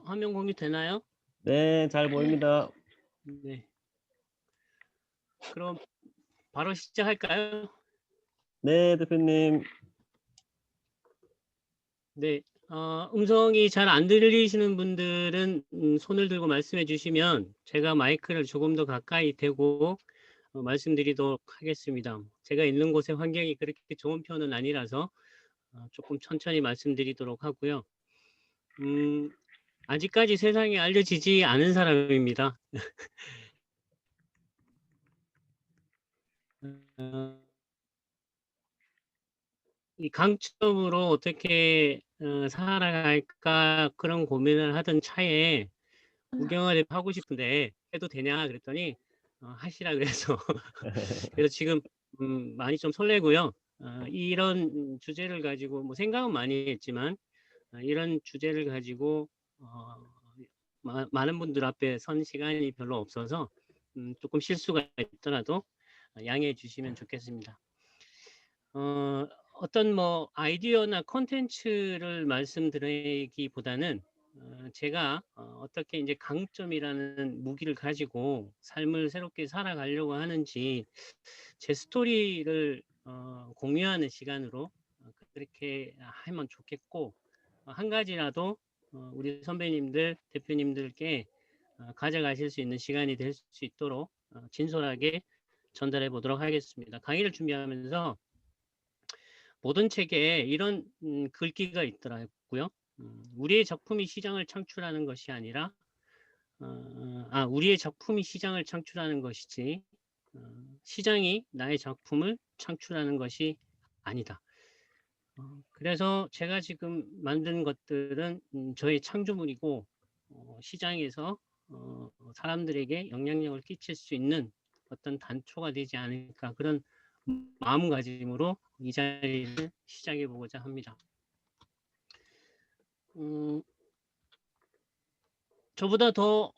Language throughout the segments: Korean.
화면 공유 되나요? 네, 잘 보입니다. 네. 그럼 바로 시작할까요? 네, 대표님. 네. 음성이 잘 안 들리시는 분들은 손을 들고 말씀해 주시면 제가 마이크를 조금 더 가까이 대고 말씀드리도록 하겠습니다. 제가 있는 곳의 환경이 그렇게 좋은 편은 아니라서 조금 천천히 말씀드리도록 하고요. 아직까지 세상에 알려지지 않은 사람입니다. 어, 이 강점으로 어떻게 살아갈까 그런 고민을 하던 차에 구경을 하고 싶은데 해도 되냐 그랬더니 하시라 그래서 그래서 지금 많이 좀 설레고요. 이런 주제를 가지고 뭐 생각은 많이 했지만 이런 주제를 가지고 많은 분들 앞에 선 시간이 별로 없어서 조금 실수가 있더라도 양해해 주시면 좋겠습니다. 어떤 뭐 아이디어나 콘텐츠를 말씀드리기보다는 제가 어떻게 이제 강점이라는 무기를 가지고 삶을 새롭게 살아가려고 하는지 제 스토리를 공유하는 시간으로 그렇게 하면 좋겠고 한 가지라도 우리 선배님들, 대표님들께 가져가실 수 있는 시간이 될 수 있도록 진솔하게 전달해 보도록 하겠습니다. 강의를 준비하면서 모든 책에 이런 글귀가 있더라고요. 우리의 작품이 시장을 창출하는 것이 아니라 우리의 작품이 시장을 창출하는 것이지 시장이 나의 작품을 창출하는 것이 아니다. 그래서 제가 지금 만든 것들은 저의 창조물이고 시장에서 사람들에게 영향력을 끼칠 수 있는 어떤 단초가 되지 않을까 그런 마음가짐으로 이 자리를 시작해 보고자 합니다. 저보다 더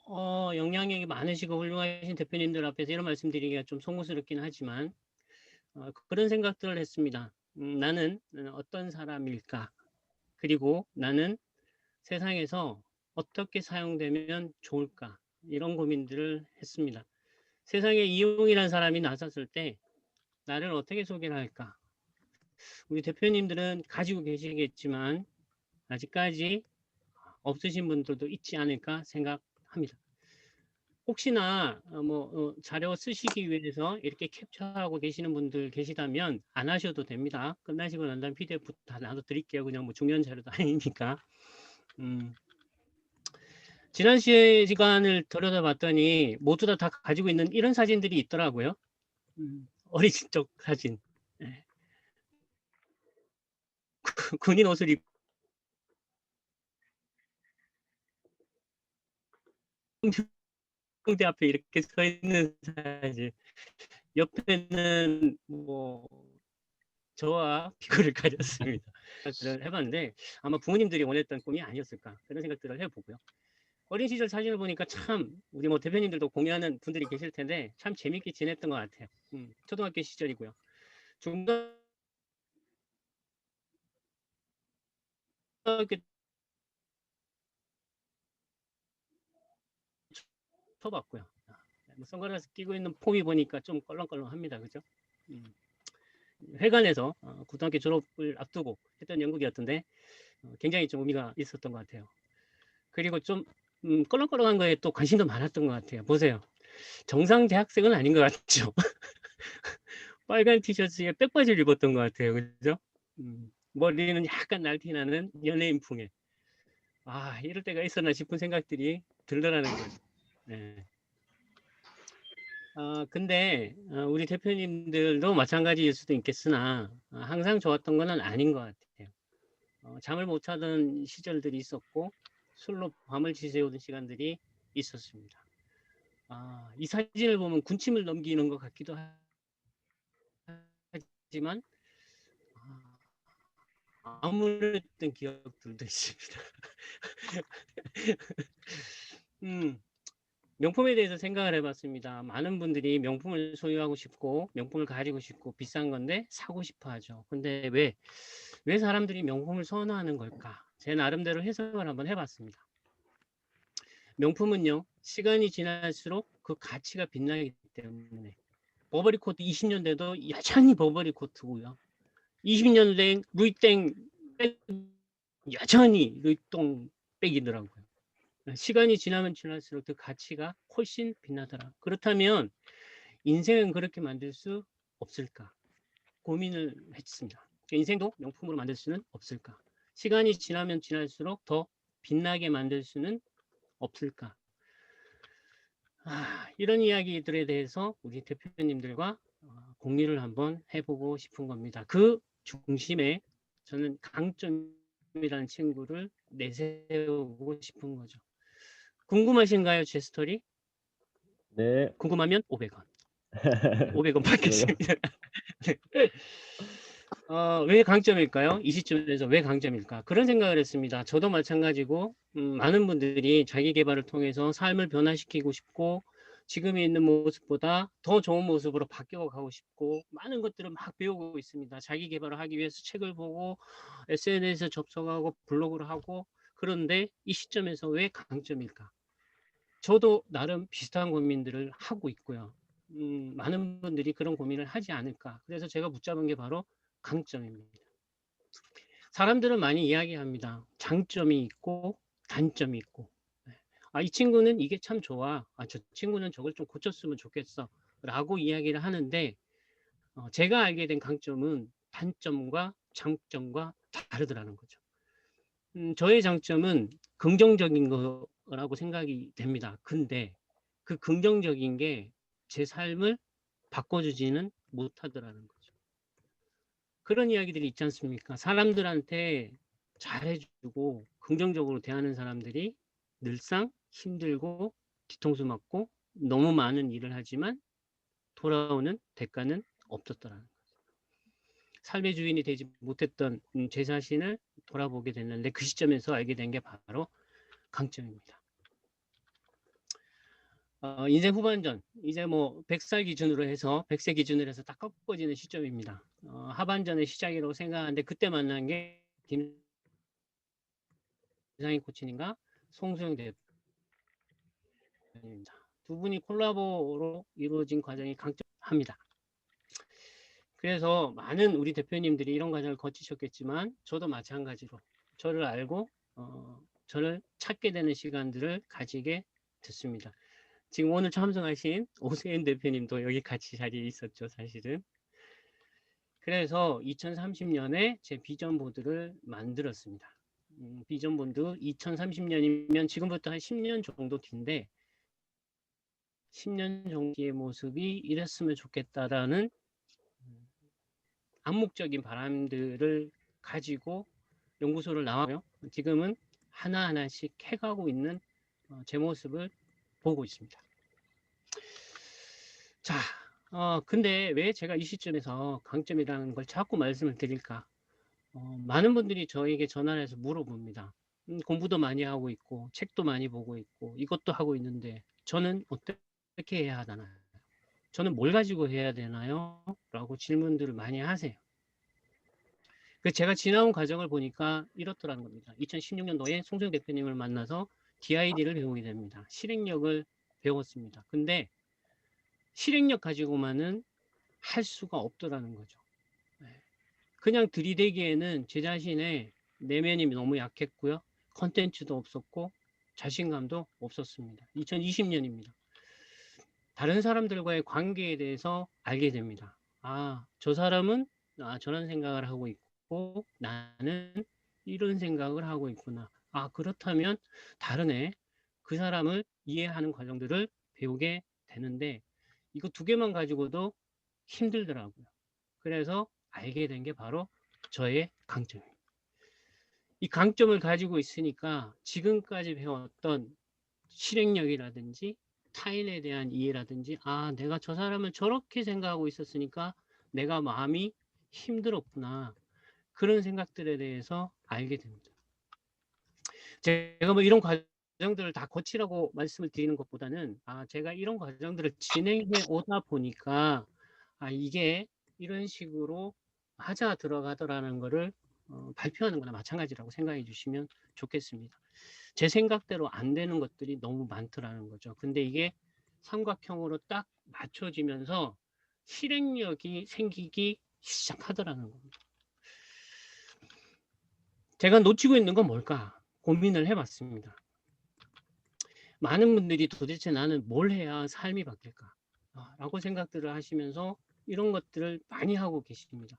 영향력이 많으시고 훌륭하신 대표님들 앞에서 이런 말씀드리기가 좀 송구스럽긴 하지만 그런 생각들을 했습니다. 나는 어떤 사람일까? 그리고 나는 세상에서 어떻게 사용되면 좋을까? 이런 고민들을 했습니다. 세상에 이용이라는 사람이 나섰을 때 나를 어떻게 소개를 할까? 우리 대표님들은 가지고 계시겠지만 아직까지 없으신 분들도 있지 않을까 생각합니다. 혹시나 자료 쓰시기 위해서 이렇게 캡처하고 계시는 분들 계시다면 안 하셔도 됩니다. 끝나시고 난 다음 PDF 다 나도 드릴게요. 그냥 뭐 중요한 자료도 아니니까. 지난 시간을 들여다봤더니 모두 다 가지고 있는 이런 사진들이 있더라고요. 어리신 적 사진. 네. 군인 옷을 입고 홍대 앞에 이렇게 서 있는 사진. 옆에는 뭐 저와 피구를 가졌습니다. 생각들을 해봤는데 아마 부모님들이 원했던 꿈이 아니었을까 그런 생각들을 해보고요. 어린 시절 사진을 보니까 참 우리 뭐 대표님들도 공유하는 분들이 계실 텐데 참 재밌게 지냈던 것 같아요. 초등학교 시절이고요. 중학교 쳐봤고요. 뭐 선글라스 끼고 있는 폼이 보니까 좀 껄렁껄렁합니다. 그죠? 회관에서 고등학교 졸업을 앞두고 했던 연극이었던데 굉장히 좀 의미가 있었던 것 같아요. 그리고 좀 껄렁껄렁한 거에 또 관심도 많았던 것 같아요. 보세요. 정상 대학생은 아닌 것 같죠? 빨간 티셔츠에 백바지를 입었던 것 같아요. 그죠? 머리는 약간 날티나는 연예인풍에. 이럴 때가 있었나 싶은 생각들이 들더라는 거죠. 네. 근데 우리 대표님들도 마찬가지일 수도 있겠으나 항상 좋았던 건 아닌 것 같아요. 잠을 못 자던 시절들이 있었고 술로 밤을 지새우던 시간들이 있었습니다. 이 사진을 보면 군침을 넘기는 것 같기도 하지만 아무랬던 기억들도 있습니다. 명품에 대해서 생각을 해봤습니다. 많은 분들이 명품을 소유하고 싶고 명품을 가지고 싶고 비싼 건데 사고 싶어 하죠. 근데 왜 사람들이 명품을 선호하는 걸까? 제 나름대로 해석을 한번 해봤습니다. 명품은요, 시간이 지날수록 그 가치가 빛나기 때문에 버버리 코트 20년 돼도 여전히 버버리 코트고요. 20년 된 루이땡 여전히 루이똥 백이더라고요. 시간이 지나면 지날수록 그 가치가 훨씬 빛나더라. 그렇다면 인생은 그렇게 만들 수 없을까? 고민을 했습니다. 인생도 명품으로 만들 수는 없을까? 시간이 지나면 지날수록 더 빛나게 만들 수는 없을까? 이런 이야기들에 대해서 우리 대표님들과 공유를 한번 해보고 싶은 겁니다. 그 중심에 저는 강점이라는 친구를 내세우고 싶은 거죠. 궁금하신가요, 제 스토리? 네. 궁금하면 500원. 500원 받겠습니다. 왜 강점일까요? 이 시점에서 왜 강점일까? 그런 생각을 했습니다. 저도 마찬가지고 많은 분들이 자기 개발을 통해서 삶을 변화시키고 싶고 지금에 있는 모습보다 더 좋은 모습으로 바뀌어가고 싶고 많은 것들을 막 배우고 있습니다. 자기 개발을 하기 위해서 책을 보고 SNS에 접속하고 블로그를 하고 그런데 이 시점에서 왜 강점일까? 저도 나름 비슷한 고민들을 하고 있고요. 많은 분들이 그런 고민을 하지 않을까. 그래서 제가 붙잡은 게 바로 강점입니다. 사람들은 많이 이야기합니다. 장점이 있고 단점이 있고. 이 친구는 이게 참 좋아. 저 친구는 저걸 좀 고쳤으면 좋겠어. 라고 이야기를 하는데 제가 알게 된 강점은 단점과 장점과 다르더라는 거죠. 저의 장점은 긍정적인 거라고 생각이 됩니다. 근데 그 긍정적인 게 제 삶을 바꿔주지는 못하더라는 거죠. 그런 이야기들이 있지 않습니까? 사람들한테 잘해주고 긍정적으로 대하는 사람들이 늘상 힘들고 뒤통수 맞고 너무 많은 일을 하지만 돌아오는 대가는 없었더라는 거죠. 삶의 주인이 되지 못했던 제 자신을 돌아보게 됐는데 그 시점에서 알게 된 게 바로 강점입니다. 인생 후반전, 이제 뭐 100살 기준으로 해서 100세 기준으로 해서 딱 꺾어지는 시점입니다. 하반전의 시작이라고 생각하는데 그때 만난 게 김상희 코치님과 송수영 대표님입니다. 두 분이 콜라보로 이루어진 과정이 강점합니다. 그래서 많은 우리 대표님들이 이런 과정을 거치셨겠지만 저도 마찬가지로 저를 알고 저를 찾게 되는 시간들을 가지게 됐습니다. 지금 오늘 참석하신 오세훈 대표님도 여기 같이 자리에 있었죠, 사실은. 그래서 2030년에 제 비전 보드를 만들었습니다. 비전 보드 2030년이면 지금부터 한 10년 정도 뒤인데 10년 정도 뒤의 모습이 이랬으면 좋겠다라는 암묵적인 바람들을 가지고 연구소를 나와요. 지금은 하나하나씩 해가고 있는 제 모습을 보고 있습니다. 자, 근데 왜 제가 이 시점에서 강점이라는 걸 자꾸 말씀을 드릴까? 많은 분들이 저에게 전화를 해서 물어봅니다. 공부도 많이 하고 있고 책도 많이 보고 있고 이것도 하고 있는데 저는 어떻게 해야 하나요? 저는 뭘 가지고 해야 되나요? 라고 질문들을 많이 하세요. 제가 지나온 과정을 보니까 이렇더라는 겁니다. 2016년도에 송수영 대표님을 만나서 DID를 배우게 됩니다. 실행력을 배웠습니다. 근데 실행력 가지고만은 할 수가 없더라는 거죠. 그냥 들이대기에는 제 자신의 내면이 너무 약했고요. 컨텐츠도 없었고 자신감도 없었습니다. 2020년입니다. 다른 사람들과의 관계에 대해서 알게 됩니다. 저 사람은 저런 생각을 하고 있고 나는 이런 생각을 하고 있구나. 그렇다면 다른 그 사람을 이해하는 과정들을 배우게 되는데 이거 두 개만 가지고도 힘들더라고요. 그래서 알게 된 게 바로 저의 강점입니다. 이 강점을 가지고 있으니까 지금까지 배웠던 실행력이라든지 타인에 대한 이해라든지 내가 저 사람을 저렇게 생각하고 있었으니까 내가 마음이 힘들었구나. 그런 생각들에 대해서 알게 됩니다. 제가 뭐 이런 과정들을 다 거치라고 말씀을 드리는 것보다는 제가 이런 과정들을 진행해 오다 보니까 이게 이런 식으로 하자 들어가더라는 거를 발표하는 거나 마찬가지라고 생각해 주시면 좋겠습니다. 제 생각대로 안 되는 것들이 너무 많더라는 거죠. 근데 이게 삼각형으로 딱 맞춰지면서 실행력이 생기기 시작하더라는 겁니다. 제가 놓치고 있는 건 뭘까 고민을 해봤습니다. 많은 분들이 도대체 나는 뭘 해야 삶이 바뀔까 라고 생각들을 하시면서 이런 것들을 많이 하고 계십니다.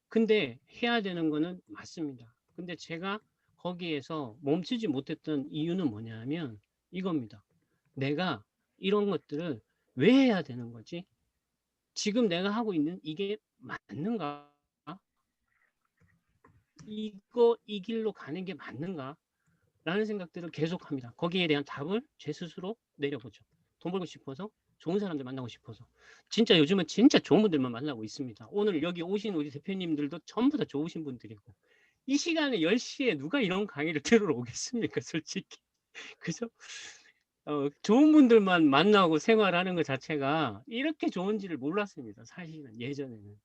근데 해야 되는 거는 맞습니다. 근데 제가 거기에서 멈추지 못했던 이유는 뭐냐면 이겁니다. 내가 이런 것들을 왜 해야 되는 거지? 지금 내가 하고 있는 이게 맞는가? 이 길로 가는 게 맞는가? 라는 생각들을 계속합니다. 거기에 대한 답을 제 스스로 내려보죠. 돈 벌고 싶어서, 좋은 사람들 만나고 싶어서. 진짜 요즘은 진짜 좋은 분들만 만나고 있습니다. 오늘 여기 오신 우리 대표님들도 전부 다 좋으신 분들이고, 이 시간에 10시에 누가 이런 강의를 들으러 오겠습니까? 솔직히. 그죠? 좋은 분들만 만나고 생활하는 것 자체가 이렇게 좋은지를 몰랐습니다. 사실은 예전에는.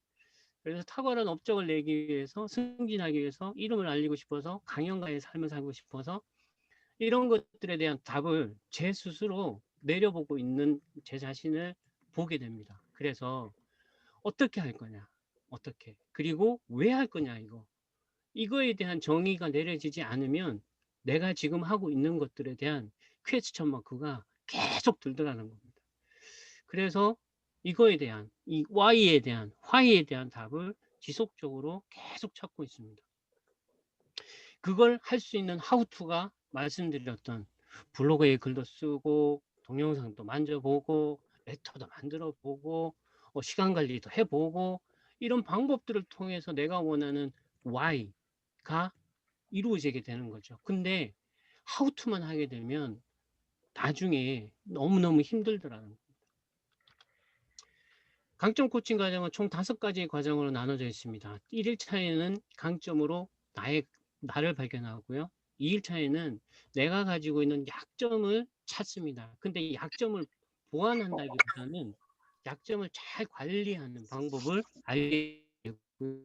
그래서 탁월한 업적을 내기 위해서, 승진하기 위해서, 이름을 알리고 싶어서, 강연가의 삶을 살고 싶어서 이런 것들에 대한 답을 제 스스로 내려보고 있는 제 자신을 보게 됩니다. 그래서 어떻게 할 거냐, 어떻게, 그리고 왜 할 거냐, 이거에 대한 정의가 내려지지 않으면 내가 지금 하고 있는 것들에 대한 퀘스천 마크가 계속 들더라는 겁니다. 그래서 이거에 대한, 이 Y에 대한, Why에 대한 답을 지속적으로 계속 찾고 있습니다. 그걸 할 수 있는 하우투가 말씀드렸던 블로그에 글도 쓰고 동영상도 만져보고 레터도 만들어보고 시간 관리도 해보고 이런 방법들을 통해서 내가 원하는 Y가 이루어지게 되는 거죠. 근데 하우투만 하게 되면 나중에 너무너무 힘들더라는 거예요. 강점 코칭 과정은 총 5가지의 과정으로 나눠져 있습니다. 1일차에는 강점으로 나를 발견하고요. 2일차에는 내가 가지고 있는 약점을 찾습니다. 근데 이 약점을 보완한다기보다는 약점을 잘 관리하는 방법을 알게 되고요.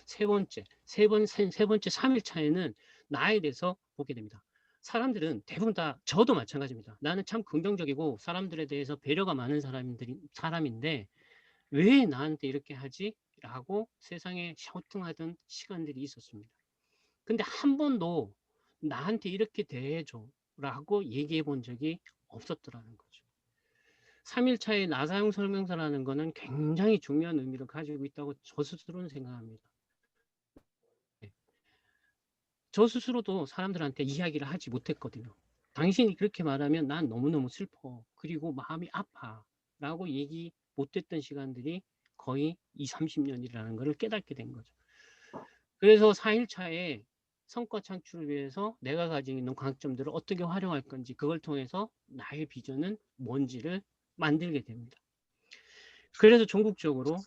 세 번째 3일차에는 나에 대해서 보게 됩니다. 사람들은 대부분 다 저도 마찬가지입니다. 나는 참 긍정적이고 사람들에 대해서 배려가 많은 사람인데 왜 나한테 이렇게 하지? 라고 세상에 셔퉁하던 시간들이 있었습니다. 근데 한 번도 나한테 이렇게 대해줘 라고 얘기해 본 적이 없었더라는 거죠. 3일차의 나사용 설명서라는 거는 굉장히 중요한 의미를 가지고 있다고 저 스스로는 생각합니다. 저 스스로도 사람들한테 이야기를 하지 못했거든요. 당신이 그렇게 말하면 난 너무너무 슬퍼. 그리고 마음이 아파. 라고 얘기 못했던 시간들이 거의 20, 30년이라는 것을 깨닫게 된 거죠. 그래서 4일차에 성과 창출을 위해서 내가 가지고 있는 강점들을 어떻게 활용할 건지 그걸 통해서 나의 비전은 뭔지를 만들게 됩니다. 그래서 전국적으로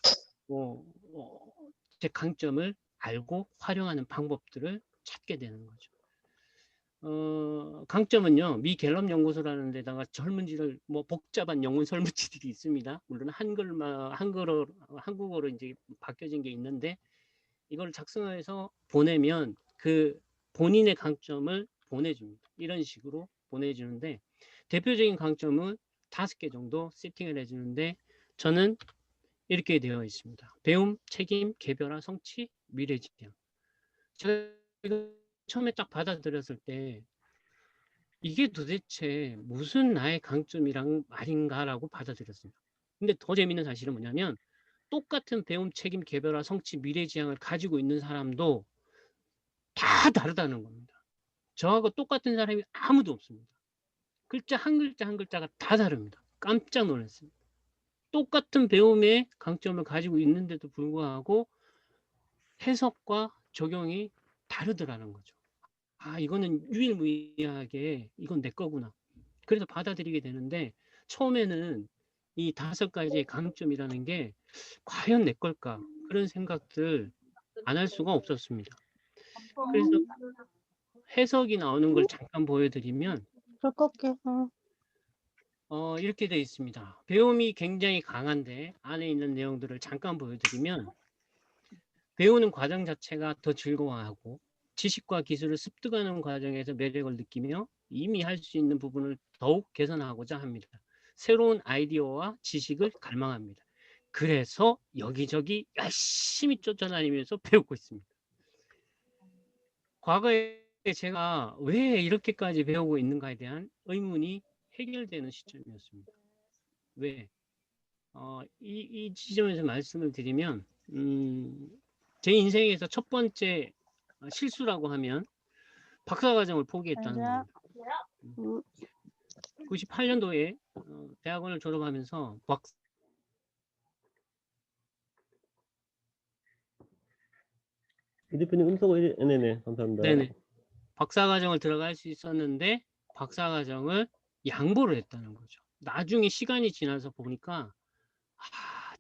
제 강점을 알고 활용하는 방법들을 찾게 되는 거죠. 강점은요, 미 갤럽 연구소라는 데다가 젊은이들 복잡한 영문 설문지들이 있습니다. 물론 한국어로 이제 바뀌어진 게 있는데 이걸 작성해서 보내면 그 본인의 강점을 보내줍니다. 이런 식으로 보내주는데 대표적인 강점은 5개 정도 세팅을 해주는데 저는 이렇게 되어 있습니다. 배움, 책임, 개별화, 성취, 미래지향. 제가 처음에 딱 받아들였을 때 이게 도대체 무슨 나의 강점이란 말인가라고 받아들였습니다. 근데 더 재밌는 사실은 뭐냐면 똑같은 배움, 책임, 개별화, 성취, 미래지향을 가지고 있는 사람도 다 다르다는 겁니다. 저하고 똑같은 사람이 아무도 없습니다. 글자 한 글자 한 글자가 다 다릅니다. 깜짝 놀랐습니다. 똑같은 배움의 강점을 가지고 있는데도 불구하고 해석과 적용이 다르더라는 거죠. 아, 이거는 유일무이하게 이건 내 거구나. 그래서 받아들이게 되는데 처음에는 이 5가지의 강점이라는 게 과연 내 걸까? 그런 생각들 안 할 수가 없었습니다. 그래서 해석이 나오는 걸 잠깐 보여드리면 이렇게 되어 있습니다. 배움이 굉장히 강한데 안에 있는 내용들을 잠깐 보여드리면 배우는 과정 자체가 더 즐거워하고 지식과 기술을 습득하는 과정에서 매력을 느끼며 이미 할 수 있는 부분을 더욱 개선하고자 합니다. 새로운 아이디어와 지식을 갈망합니다. 그래서 여기저기 열심히 쫓아다니면서 배우고 있습니다. 과거에 제가 왜 이렇게까지 배우고 있는가에 대한 의문이 해결되는 시점이었습니다. 왜? 이 지점에서 말씀을 드리면 제 인생에서 첫 번째 실수라고 하면 박사과정을 포기했다는 겁니다. 98년도에 대학원을 졸업하면서 이 대표님 네네, 감사합니다. 네네, 박사과정을 들어갈 수 있었는데 박사과정을 양보를 했다는 거죠. 나중에 시간이 지나서 보니까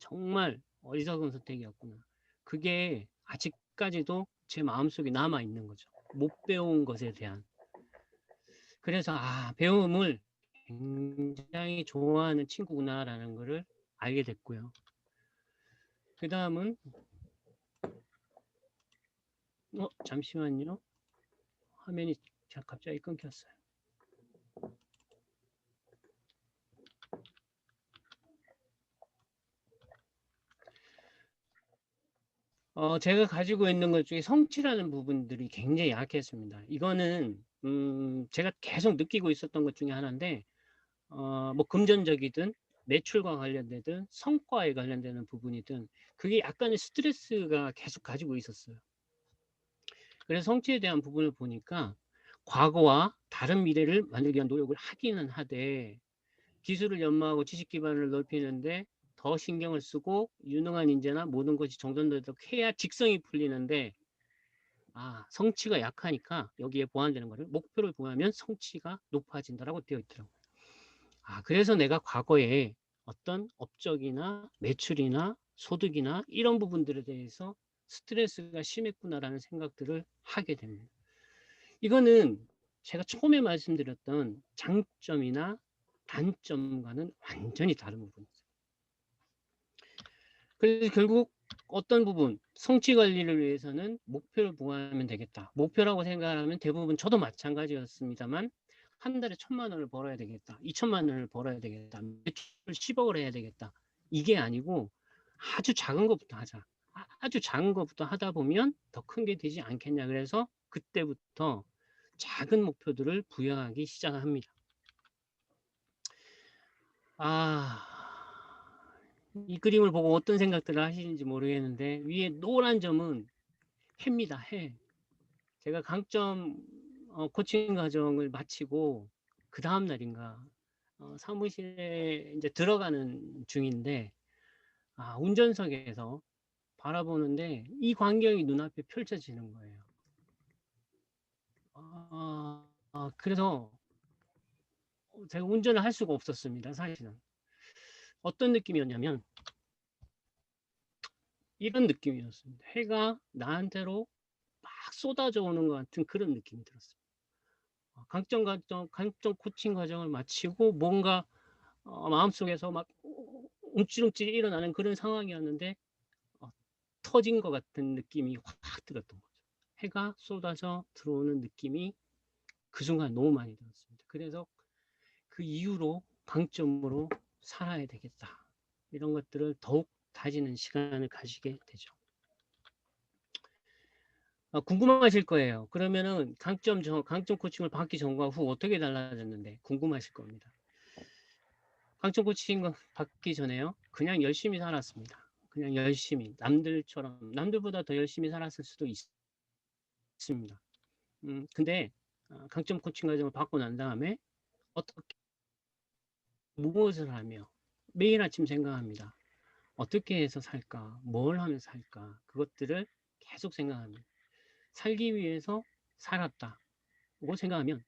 정말 어리석은 선택이었구나. 그게 아직까지도 제 마음속에 남아 있는 거죠. 못 배운 것에 대한. 그래서 배움을 굉장히 좋아하는 친구구나라는 것을 알게 됐고요. 그 다음은 잠시만요. 화면이 갑자기 끊겼어요. 제가 가지고 있는 것 중에 성취라는 부분들이 굉장히 약했습니다. 이거는 제가 계속 느끼고 있었던 것 중에 하나인데 뭐 금전적이든 매출과 관련되든 성과에 관련되는 부분이든 그게 약간의 스트레스가 계속 가지고 있었어요. 그래서 성취에 대한 부분을 보니까 과거와 다른 미래를 만들기 위한 노력을 하기는 하되 기술을 연마하고 지식 기반을 넓히는데 더 신경을 쓰고 유능한 인재나 모든 것이 정돈되도록 해야 직성이 풀리는데 성취가 약하니까 여기에 보완되는 거를 목표를 보하면 성취가 높아진다라고 되어 있더라고요. 그래서 내가 과거에 어떤 업적이나 매출이나 소득이나 이런 부분들에 대해서 스트레스가 심했구나라는 생각들을 하게 됩니다. 이거는 제가 처음에 말씀드렸던 장점이나 단점과는 완전히 다른 부분이죠. 그래서 결국 어떤 부분, 성취 관리를 위해서는 목표를 부과하면 되겠다. 목표라고 생각하면 대부분 저도 마찬가지였습니다만 한 달에 1,000만 원을 벌어야 되겠다. 2,000만 원을 벌어야 되겠다. 매출 10억을 해야 되겠다. 이게 아니고 아주 작은 것부터 하자. 아주 작은 것부터 하다 보면 더 큰 게 되지 않겠냐. 그래서 그때부터 작은 목표들을 부여하기 시작합니다. 이 그림을 보고 어떤 생각들을 하시는지 모르겠는데 위에 노란 점은 해입니다. 해. 제가 강점 코칭 과정을 마치고 그 다음 날인가 사무실에 이제 들어가는 중인데 운전석에서 바라보는데 이 광경이 눈앞에 펼쳐지는 거예요. 그래서 제가 운전을 할 수가 없었습니다. 사실은. 어떤 느낌이었냐면 이런 느낌이었습니다. 해가 나한테로 막 쏟아져 오는 것 같은 그런 느낌이 들었어요. 강점 코칭 과정을 마치고 뭔가 마음속에서 막 움찔움찔 일어나는 그런 상황이었는데 터진 것 같은 느낌이 확 들었던 거죠. 해가 쏟아져 들어오는 느낌이 그 순간 너무 많이 들었습니다. 그래서 그 이후로 강점으로 살아야 되겠다. 이런 것들을 더욱 다지는 시간을 가지게 되죠. 궁금하실 거예요. 그러면은 강점 코칭을 받기 전과 후 어떻게 달라졌는데 궁금하실 겁니다. 강점 코칭 받기 전에요. 그냥 열심히 살았습니다. 그냥 열심히 남들보다 더 열심히 살았을 수도 있습니다. 근데 강점 코칭 과정을 받고 난 다음에 어떻게 무엇을 하며 매일 아침 생각합니다. 어떻게 해서 살까? 뭘 하면 살까? 그것들을 계속 생각합니다. 살기 위해서 살았다고 생각하면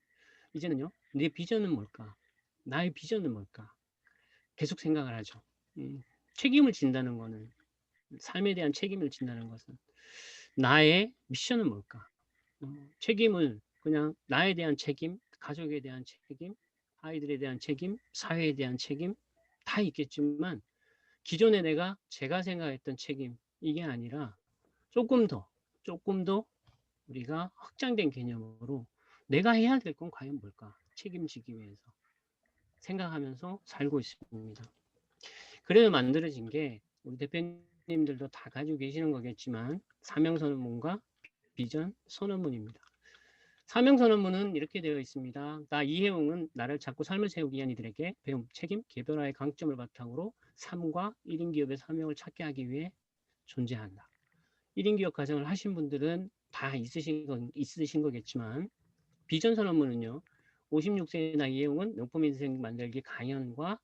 이제는요. 내 비전은 뭘까? 나의 비전은 뭘까? 계속 생각을 하죠. 책임을 진다는 거는 삶에 대한 책임을 진다는 것은 나의 미션은 뭘까? 책임을 그냥 나에 대한 책임, 가족에 대한 책임, 아이들에 대한 책임, 사회에 대한 책임 다 있겠지만 기존에 제가 생각했던 책임 이게 아니라 조금 더 우리가 확장된 개념으로 내가 해야 될 건 과연 뭘까? 책임지기 위해서 생각하면서 살고 있습니다. 그래서 만들어진 게 우리 대표님들도 다 가지고 계시는 거겠지만 사명선언문과 비전 선언문입니다. 사명선언문은 이렇게 되어 있습니다. 나 이혜웅은 나를 찾고 삶을 세우기 위한 이들에게 배움, 책임, 개별화의 강점을 바탕으로 삶과 1인 기업의 사명을 찾게 하기 위해 존재한다. 1인 기업 가정을 하신 분들은 다 있으신 거겠지만 비전 선언문은요. 56세의 나 이혜웅은 명품 인생 만들기 강연과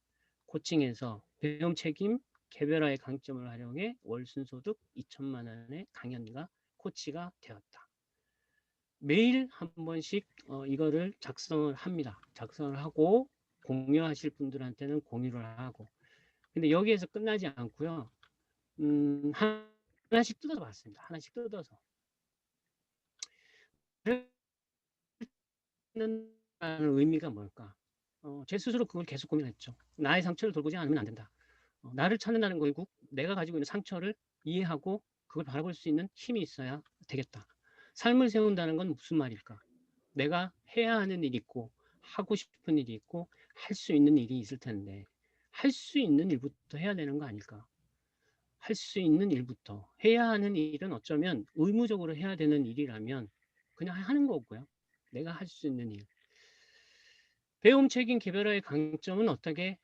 코칭에서 배움 책임, 개별화의 강점을 활용해 월 순소득 2천만 원의 강연가 코치가 되었다. 매일 한 번씩 이거를 작성을 합니다. 작성을 하고 공유하실 분들한테는 공유를 하고. 근데 여기에서 끝나지 않고요. 하나씩 뜯어서 봤습니다. 하나씩 뜯어서. 라는 의미가 뭘까? 제 스스로 그걸 계속 고민했죠. 나의 상처를 돌보지 않으면 안 된다. 나를 찾는다는 거 결국 내가 가지고 있는 상처를 이해하고 그걸 바라볼 수 있는 힘이 있어야 되겠다. 삶을 세운다는 건 무슨 말일까? 내가 해야 하는 일이 있고 하고 싶은 일이 있고 할 수 있는 일이 있을 텐데 할 수 있는 일부터 해야 되는 거 아닐까? 할 수 있는 일부터 해야 하는 일은 어쩌면 의무적으로 해야 되는 일이라면 그냥 하는 거고요. 내가 할 수 있는 일. 배움 책임 개별화의 강점은 어떻게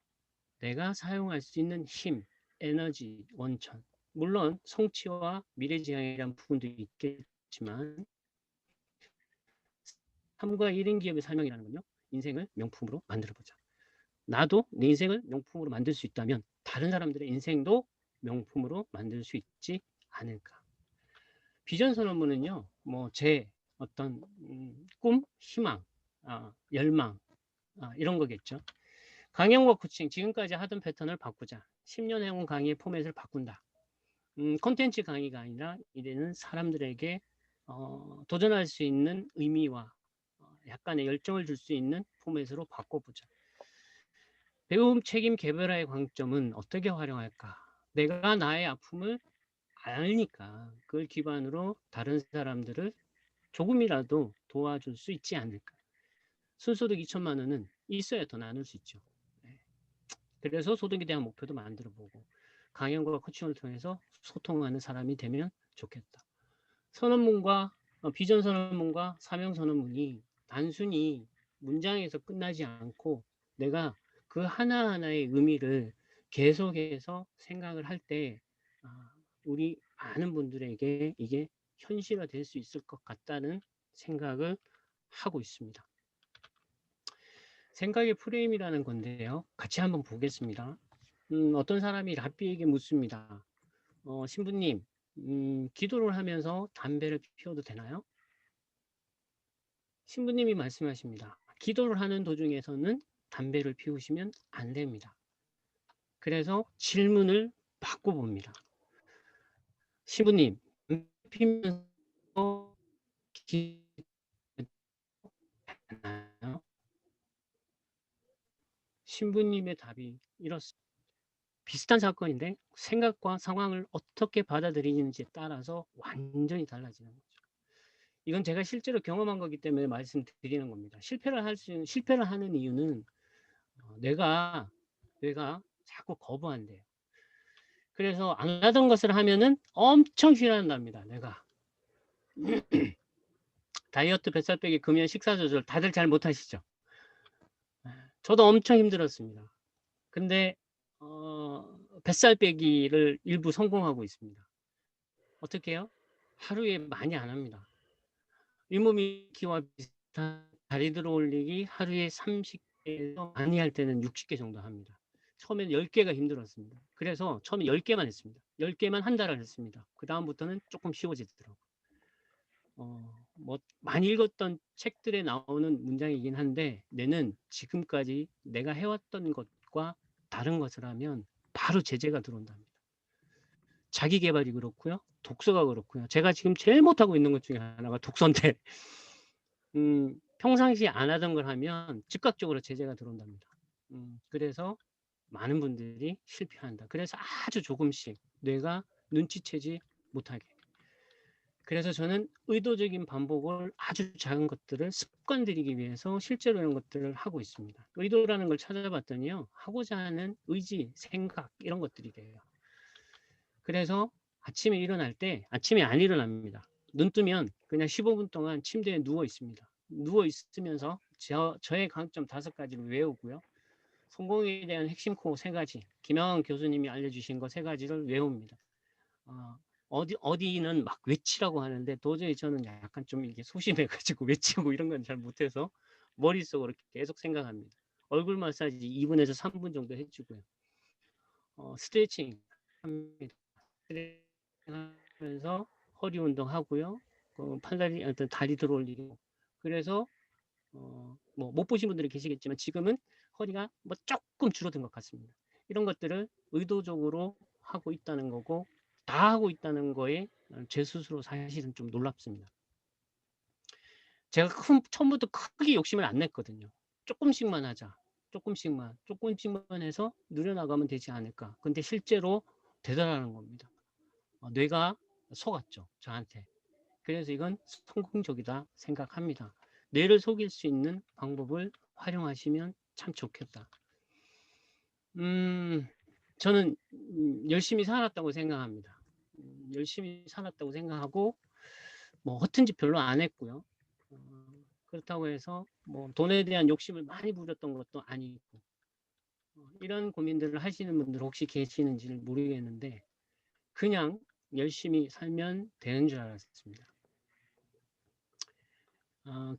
내가 사용할 수 있는 힘, 에너지, 원천. 물론 성취와 미래지향이라는 부분도 있겠지만 삶과 1인 기업의 설명이라는 건요. 인생을 명품으로 만들어보자. 나도 내 인생을 명품으로 만들 수 있다면 다른 사람들의 인생도 명품으로 만들 수 있지 않을까. 비전 선언문은요. 제 어떤 꿈, 희망, 열망 이런 거겠죠. 강연과 코칭, 지금까지 하던 패턴을 바꾸자. 10년 해온 강의의 포맷을 바꾼다. 콘텐츠 강의가 아니라 이제는 사람들에게 도전할 수 있는 의미와 약간의 열정을 줄 수 있는 포맷으로 바꿔보자. 배움 책임 개별화의 관점은 어떻게 활용할까? 내가 나의 아픔을 알니까 그걸 기반으로 다른 사람들을 조금이라도 도와줄 수 있지 않을까? 순소득 2천만 원은 있어야 더 나눌 수 있죠. 그래서 소득에 대한 목표도 만들어보고 강연과 코칭을 통해서 소통하는 사람이 되면 좋겠다. 선언문과 비전 선언문과 사명 선언문이 단순히 문장에서 끝나지 않고 내가 그 하나하나의 의미를 계속해서 생각을 할 때 우리 많은 분들에게 이게 현실화 될 수 있을 것 같다는 생각을 하고 있습니다. 생각의 프레임이라는 건데요. 같이 한번 보겠습니다. 어떤 사람이 랍비에게 묻습니다. 신부님, 기도를 하면서 담배를 피워도 되나요? 신부님이 말씀하십니다. 기도를 하는 도중에서는 담배를 피우시면 안 됩니다. 그래서 질문을 바꿔봅니다. 신부님, 피면서 기도하나요? 신부님의 답이 이렇습니다. 비슷한 사건인데 생각과 상황을 어떻게 받아들이는지에 따라서 완전히 달라지는 거죠. 이건 제가 실제로 경험한 거기 때문에 말씀드리는 겁니다. 실패를 하는 이유는 내가 자꾸 거부한대요. 그래서 안 하던 것을 하면은 엄청 싫어한답니다. 내가 다이어트, 뱃살 빼기, 금연, 식사 조절 다들 잘 못하시죠? 저도 엄청 힘들었습니다. 근데 뱃살 빼기를 일부 성공하고 있습니다. 어떻게 해요? 하루에 많이 안 합니다. 윗몸일으키와 비슷한 다리 들어 올리기 하루에 30개에서 많이 할 때는 60개 정도 합니다. 처음에는 10개가 힘들었습니다. 그래서 처음에 10개만 했습니다. 10개만 한 달을 했습니다. 그 다음부터는 조금 쉬워지더라고요. 많이 읽었던 책들에 나오는 문장이긴 한데 내는 지금까지 내가 해왔던 것과 다른 것을 하면 바로 제재가 들어온답니다. 자기 개발이 그렇고요. 독서가 그렇고요. 제가 지금 제일 못하고 있는 것 중에 하나가 독서인데 평상시에 안 하던 걸 하면 즉각적으로 제재가 들어온답니다. 그래서 많은 분들이 실패한다. 그래서 아주 조금씩 뇌가 눈치채지 못하게. 그래서 저는 의도적인 반복을 아주 작은 것들을 습관들이기 위해서 실제로 이런 것들을 하고 있습니다. 의도라는 걸 찾아봤더니요. 하고자 하는 의지, 생각 이런 것들이 돼요. 그래서 아침에 일어날 때 아침에 안 일어납니다. 눈 뜨면 그냥 15분 동안 침대에 누워 있습니다. 누워 있으면서 저의 강점 5가지를 외우고요. 성공에 대한 핵심 코어 3가지, 김영환 교수님이 알려주신 거 3가지를 외웁니다. 어디는 막 외치라고 하는데 도저히 저는 약간 좀 이게 소심해가지고 외치고 이런 건 잘 못해서 머릿속으로 계속 생각합니다. 얼굴 마사지 2분에서 3분 정도 해주고요. 스트레칭 합니다. 스트레칭 하면서 허리 운동하고요. 팔다리, 어떤 다리 들어 올리고. 그래서 뭐 못 보신 분들이 계시겠지만 지금은 허리가 뭐 조금 줄어든 것 같습니다. 이런 것들을 의도적으로 하고 있다는 거고 다 하고 있다는 거에 제 스스로 사실은 좀 놀랍습니다. 제가 처음부터 크게 욕심을 안 냈거든요. 조금씩만 하자. 조금씩만 해서 늘려나가면 되지 않을까. 근데 실제로 대단하는 겁니다. 뇌가 속았죠, 저한테. 그래서 이건 성공적이다 생각합니다. 뇌를 속일 수 있는 방법을 활용하시면 참 좋겠다. 저는 열심히 살았다고 생각합니다. 열심히 살았다고 생각하고 뭐 허튼 짓 별로 안 했고요. 그렇다고 해서 뭐 돈에 대한 욕심을 많이 부렸던 것도 아니고 이런 고민들을 하시는 분들 혹시 계시는지를 모르겠는데 그냥 열심히 살면 되는 줄 알았습니다.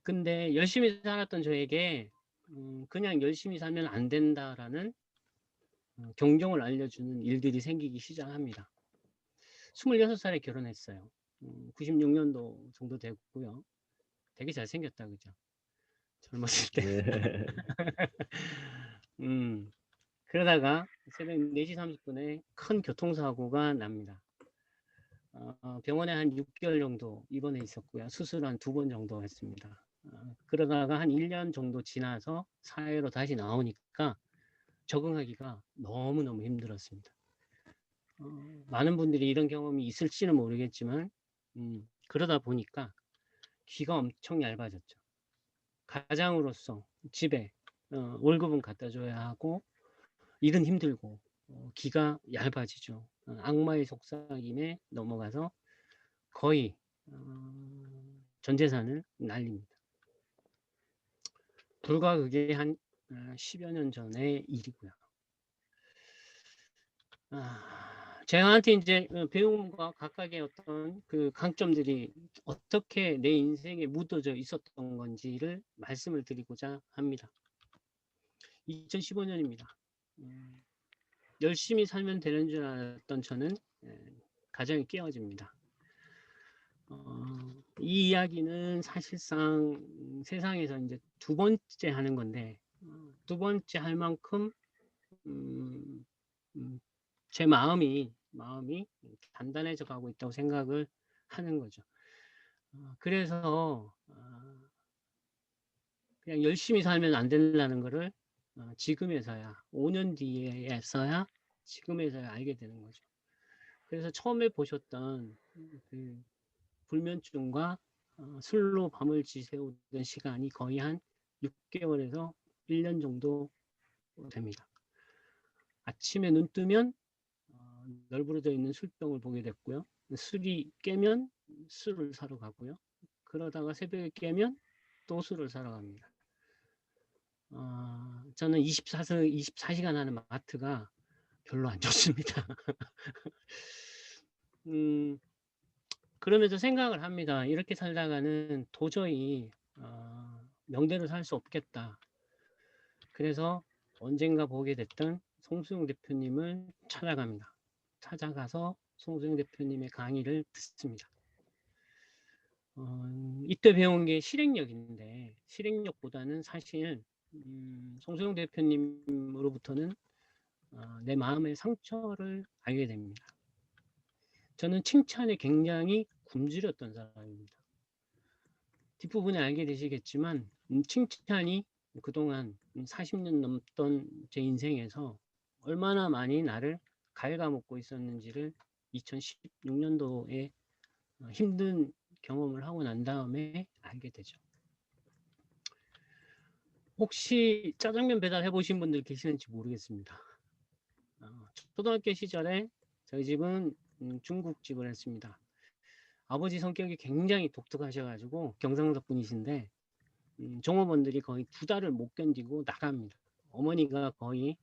근데 열심히 살았던 저에게 그냥 열심히 살면 안 된다라는 경종을 알려주는 일들이 생기기 시작합니다. 26살에 결혼했어요. 96년도 정도 되고요. 되게 잘생겼다, 그죠? 젊었을 때. 네. 그러다가 새벽 4시 30분에 큰 교통사고가 납니다. 병원에 한 6개월 정도 입원해 있었고요. 수술 한 2번 정도 했습니다. 그러다가 한 1년 정도 지나서 사회로 다시 나오니까 적응하기가 너무너무 힘들었습니다. 많은 분들이 이런 경험이 있을지는 모르겠지만 그러다 보니까 귀가 엄청 얇아졌죠. 가장으로서 집에 월급은 갖다 줘야 하고 일은 힘들고 귀가 얇아지죠. 악마의 속삭임에 넘어가서 거의 전 재산을 날립니다. 불과 그게 한 10여 년 전의 일이고요. 저한테 이제 배움과 각각의 어떤 그 강점들이 어떻게 내 인생에 묻어져 있었던 건지를 말씀을 드리고자 합니다. 2015년입니다. 열심히 살면 되는 줄 알았던 저는 가정이 깨어집니다. 이 이야기는 사실상 세상에서 이제 2번째 하는 건데 2번째 할 만큼 제 마음이 단단해져 가고 있다고 생각을 하는 거죠. 그래서 그냥 열심히 살면 안 된다는 거를 지금에서야 5년 뒤에서야 지금에서야 알게 되는 거죠. 그래서 처음에 보셨던 그 불면증과 술로 밤을 지새우던 시간이 거의 한 6개월에서 1년 정도 됩니다. 아침에 눈 뜨면 널브러져 있는 술병을 보게 됐고요. 술이 깨면 술을 사러 가고요. 그러다가 새벽에 깨면 또 술을 사러 갑니다. 저는 24시간 하는 마트가 별로 안 좋습니다. 그러면서 생각을 합니다. 이렇게 살다가는 도저히 명대로 살 수 없겠다. 그래서 언젠가 보게 됐던 송수영 대표님을 찾아갑니다. 찾아가서 송수영 대표님의 강의를 듣습니다. 이때 배운 게 실행력인데 실행력보다는 사실 송수영 대표님으로부터는 내 마음의 상처를 알게 됩니다. 저는 칭찬에 굉장히 굶주렸던 사람입니다. 뒷부분에 알게 되시겠지만 칭찬이 그동안 40년 넘던 제 인생에서 얼마나 많이 나를 갉아먹고 있었는지를 2016년도에 힘든 경험을 하고 난 다음에 알게 되죠. 혹시 짜장면 배달 해보신 분들 계시는지 모르겠습니다. 초등학교 시절에 저희 집은 중국집을 했습니다. 아버지 성격이 굉장히 독특하셔가지고 경상도 분이신데 종업원들이 거의 2달을 못 견디고 나갑니다. 어머니가 거의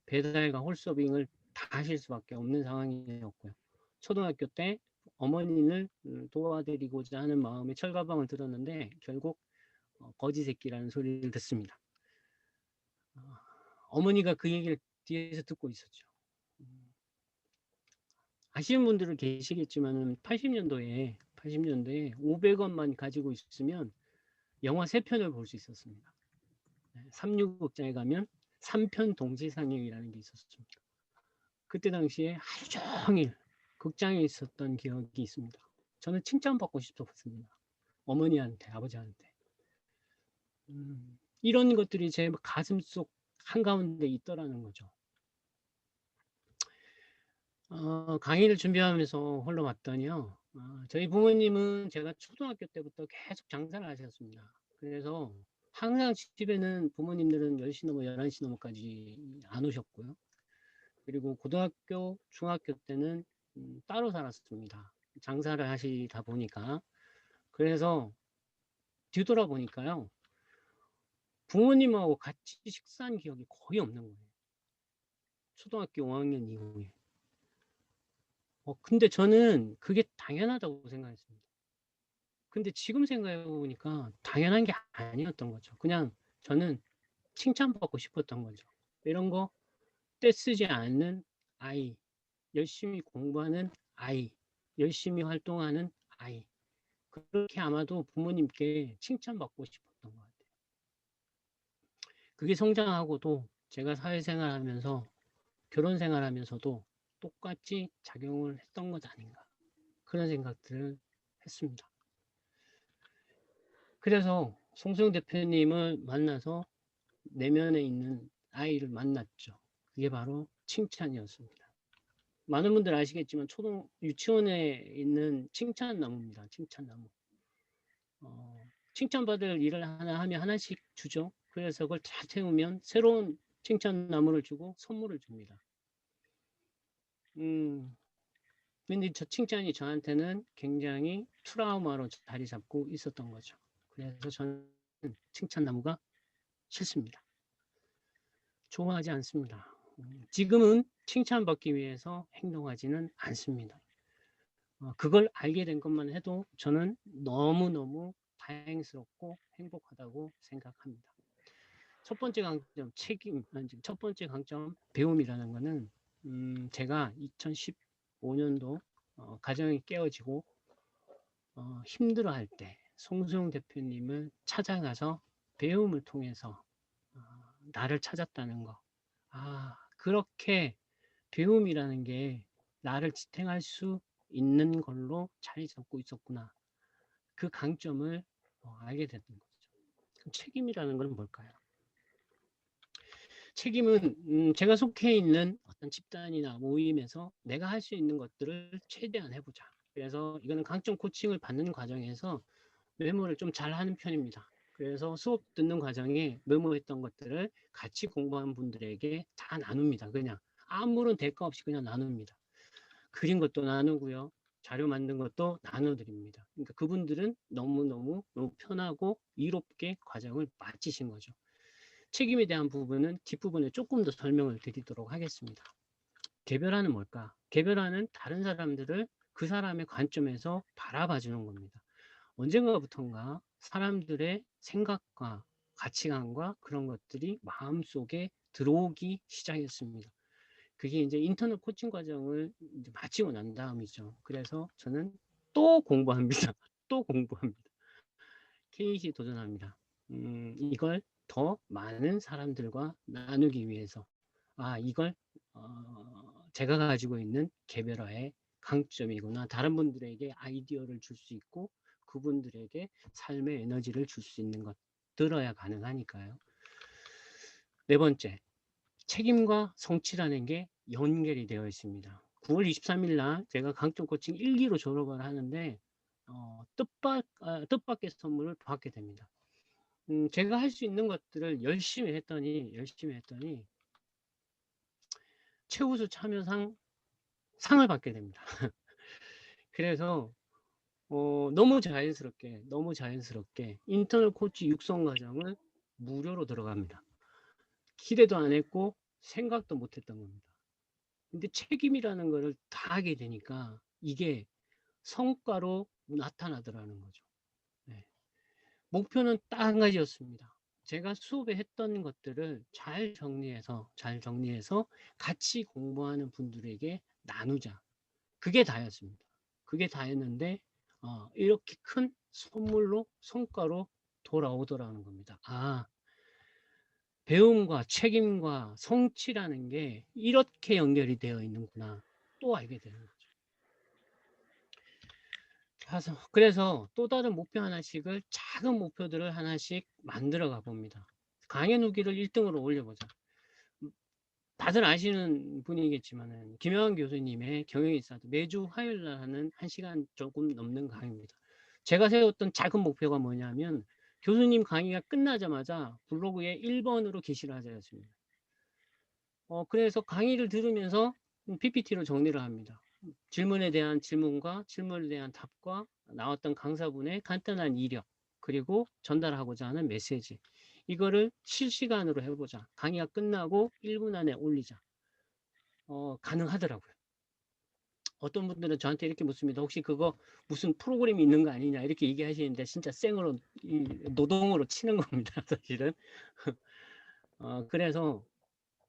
배달과 홀서빙을 다 하실 수밖에 없는 상황이었고요. 초등학교 때 어머니를 도와드리고자 하는 마음에 철가방을 들었는데 결국 거지 새끼라는 소리를 듣습니다. 어머니가 그 얘기를 뒤에서 듣고 있었죠. 아시는 분들은 계시겠지만 80년도에 500원만 가지고 있으면 영화 3편을 볼 수 있었습니다. 365극장에 가면 3편 동시 상영이라는 게 있었습니다. 그때 당시에 하루 종일 극장에 있었던 기억이 있습니다. 저는 칭찬받고 싶었습니다. 어머니한테, 아버지한테. 이런 것들이 제 가슴 속 한가운데 있더라는 거죠. 강의를 준비하면서 흘러왔더니요. 저희 부모님은 제가 초등학교 때부터 계속 장사를 하셨습니다. 그래서 항상 집에는 부모님들은 10시 넘어 11시 넘어까지 안 오셨고요. 그리고 고등학교, 중학교 때는 따로 살았습니다. 장사를 하시다 보니까. 그래서 뒤돌아보니까요. 부모님하고 같이 식사한 기억이 거의 없는 거예요. 초등학교 5학년 이후에. 근데 저는 그게 당연하다고 생각했습니다. 근데 지금 생각해 보니까 당연한 게 아니었던 거죠. 그냥 저는 칭찬받고 싶었던 거죠. 이런 거 떼쓰지 않는 아이, 열심히 공부하는 아이, 열심히 활동하는 아이. 그렇게 아마도 부모님께 칭찬받고 싶었던 것 같아요. 그게 성장하고도 제가 사회생활하면서 결혼 생활하면서도 똑같이 작용을 했던 것 아닌가 그런 생각들을 했습니다. 그래서 송수영 대표님을 만나서 내면에 있는 아이를 만났죠. 그게 바로 칭찬이었습니다. 많은 분들 아시겠지만 유치원에 있는 칭찬나무입니다. 칭찬나무. 칭찬받을 일을 하나 하면 하나씩 주죠. 그래서 그걸 잘 채우면 새로운 칭찬나무를 주고 선물을 줍니다. 근데 저 칭찬이 저한테는 굉장히 트라우마로 자리 잡고 있었던 거죠. 그래서 저는 칭찬나무가 싫습니다. 좋아하지 않습니다. 지금은 칭찬받기 위해서 행동하지는 않습니다. 그걸 알게 된 것만 해도 저는 너무너무 다행스럽고 행복하다고 생각합니다. 첫 번째 강점, 첫 번째 강점, 배움이라는 거는 제가 2015년도 가정이 깨어지고 힘들어할 때 송수영 대표님을 찾아가서 배움을 통해서 나를 찾았다는 거. 그렇게 배움이라는 게 나를 지탱할 수 있는 걸로 자리 잡고 있었구나. 그 강점을 알게 됐던 거죠. 그럼 책임이라는 건 뭘까요? 책임은 제가 속해 있는 어떤 집단이나 모임에서 내가 할 수 있는 것들을 최대한 해보자. 그래서 이거는 강점 코칭을 받는 과정에서 메모를 좀 잘하는 편입니다. 그래서 수업 듣는 과정에 메모했던 것들을 같이 공부한 분들에게 다 나눕니다. 그냥 아무런 대가 없이 그냥 나눕니다. 그린 것도 나누고요. 자료 만든 것도 나눠드립니다. 그러니까 그분들은 너무 편하고 이롭게 과정을 마치신 거죠. 책임에 대한 부분은 뒷부분에 조금 더 설명을 드리도록 하겠습니다. 개별화는 뭘까? 개별화는 다른 사람들을 그 사람의 관점에서 바라봐 주는 겁니다. 언젠가부턴가 사람들의 생각과 가치관과 그런 것들이 마음속에 들어오기 시작했습니다. 그게 이제 인터넷 코칭 과정을 이제 마치고 난 다음이죠. 그래서 저는 또 공부합니다. 또 공부합니다. KC 도전합니다. 이걸 더 많은 사람들과 나누기 위해서 이걸 제가 가지고 있는 개별화의 강점이구나. 다른 분들에게 아이디어를 줄 수 있고 그분들에게 삶의 에너지를 줄 수 있는 것 들어야 가능하니까요. 네 번째, 책임과 성취라는 게 연결이 되어 있습니다. 9월 23일 날 제가 강점 코칭 1기로 졸업을 하는데 뜻밖의 선물을 받게 됩니다. 제가 할 수 있는 것들을 열심히 했더니 최우수 참여상 상을 받게 됩니다. 그래서 너무 자연스럽게 인터널 코치 육성 과정을 무료로 들어갑니다. 기대도 안 했고 생각도 못 했던 겁니다. 근데 책임이라는 거를 다 하게 되니까 이게 성과로 나타나더라는 거죠. 네. 목표는 딱 한 가지였습니다. 제가 수업에 했던 것들을 잘 정리해서 같이 공부하는 분들에게 나누자. 그게 다였습니다. 그게 다였는데 이렇게 큰 선물로 성과로 돌아오더라는 겁니다. 배움과 책임과 성취라는 게 이렇게 연결이 되어 있는구나. 또 알게 되는 거죠. 그래서 또 다른 목표 하나씩을 작은 목표들을 하나씩 만들어 가봅니다. 강연 후기를 1등으로 올려보자. 다들 아시는 분이겠지만은 김영환 교수님의 경영일사도 매주 화요일 날 하는 1시간 조금 넘는 강의입니다. 제가 세웠던 작은 목표가 뭐냐면 교수님 강의가 끝나자마자 블로그에 1번으로 게시를 하자였습니다. 그래서 강의를 들으면서 PPT로 정리를 합니다. 질문에 대한 질문과 질문에 대한 답과 나왔던 강사분의 간단한 이력 그리고 전달하고자 하는 메시지 이거를 실시간으로 해보자. 강의가 끝나고 1분 안에 올리자. 가능하더라고요. 어떤 분들은 저한테 이렇게 묻습니다. 혹시 그거 무슨 프로그램이 있는 거 아니냐 이렇게 얘기하시는데 진짜 생으로 노동으로 치는 겁니다. 사실은. 그래서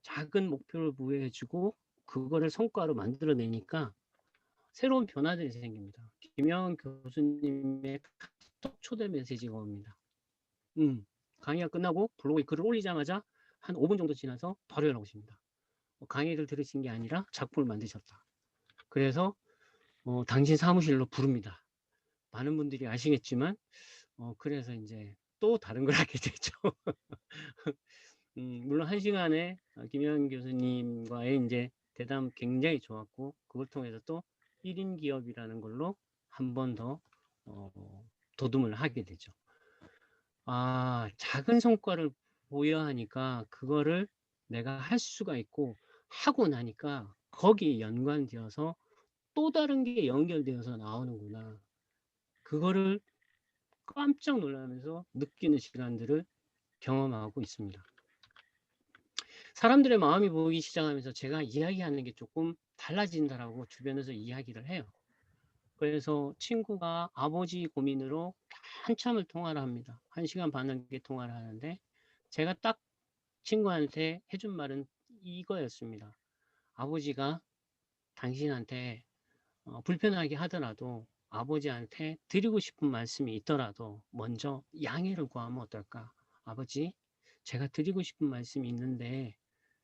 작은 목표를 부여해주고 그거를 성과로 만들어내니까 새로운 변화들이 생깁니다. 김영환 교수님의 카톡 초대 메시지가 옵니다. 강의가 끝나고 블로그에 글을 올리자마자 한 5분 정도 지나서 바로 연락 오십니다. 강의를 들으신 게 아니라 작품을 만드셨다. 그래서 당신 사무실로 부릅니다. 많은 분들이 아시겠지만 그래서 이제 또 다른 걸 하게 되죠. 물론 1시간에 김영환 교수님과의 이제 대담 굉장히 좋았고 그걸 통해서 또 1인 기업이라는 걸로 한 번 더 도움을 하게 되죠. 작은 성과를 보여하니까 그거를 내가 할 수가 있고 하고 나니까 거기에 연관되어서 또 다른 게 연결되어서 나오는구나. 그거를 깜짝 놀라면서 느끼는 시간들을 경험하고 있습니다. 사람들의 마음이 보이기 시작하면서 제가 이야기하는 게 조금 달라진다라고 주변에서 이야기를 해요. 그래서 친구가 아버지 고민으로 한참을 통화를 합니다. 1시간 반 넘게 통화를 하는데 제가 딱 친구한테 해준 말은 이거였습니다. 아버지가 당신한테 불편하게 하더라도 아버지한테 드리고 싶은 말씀이 있더라도 먼저 양해를 구하면 어떨까? 아버지, 제가 드리고 싶은 말씀이 있는데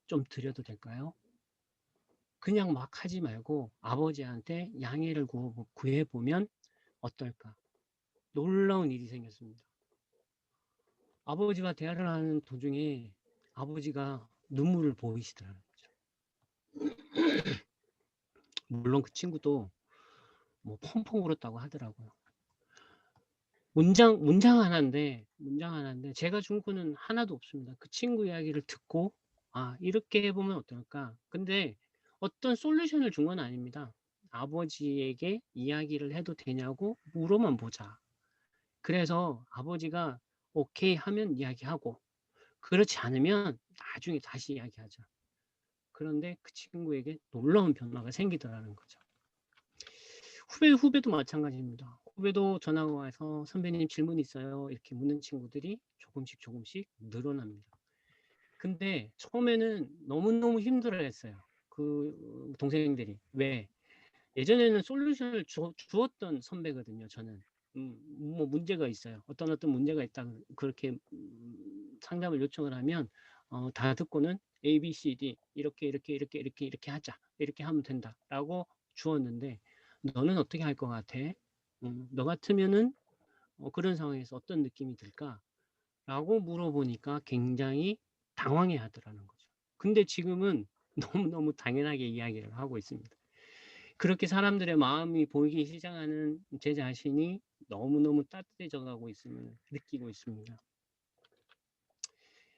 좀 드려도 될까요? 그냥 막 하지 말고 아버지한테 양해를 구해보면 어떨까? 놀라운 일이 생겼습니다. 아버지와 대화를 하는 도중에 아버지가 눈물을 보이시더라고요. 물론 그 친구도 뭐 펑펑 울었다고 하더라고요. 문장 하나인데 제가 준 거는 하나도 없습니다. 그 친구 이야기를 듣고 이렇게 해보면 어떨까? 근데 어떤 솔루션을 준 건 아닙니다. 아버지에게 이야기를 해도 되냐고 물어만 보자. 그래서 아버지가 오케이 하면 이야기하고 그렇지 않으면 나중에 다시 이야기하자. 그런데 그 친구에게 놀라운 변화가 생기더라는 거죠. 후배도 마찬가지입니다. 후배도 전화가 와서 선배님 질문 있어요. 이렇게 묻는 친구들이 조금씩 늘어납니다. 근데 처음에는 너무너무 힘들어했어요. 그 동생들이. 왜? 예전에는 솔루션을 주었던 선배거든요. 저는. 뭐 문제가 있어요. 어떤 문제가 있다 그렇게 상담을 요청을 하면 다 듣고는 A, B, C, D 이렇게 하자. 이렇게 하면 된다라고 주었는데 너는 어떻게 할 것 같아? 너 같으면은 그런 상황에서 어떤 느낌이 들까? 라고 물어보니까 굉장히 당황해 하더라는 거죠. 근데 지금은 너무너무 당연하게 이야기를 하고 있습니다. 그렇게 사람들의 마음이 보이기 시작하는 제 자신이 너무너무 따뜻해져 가고 있음을 느끼고 있습니다.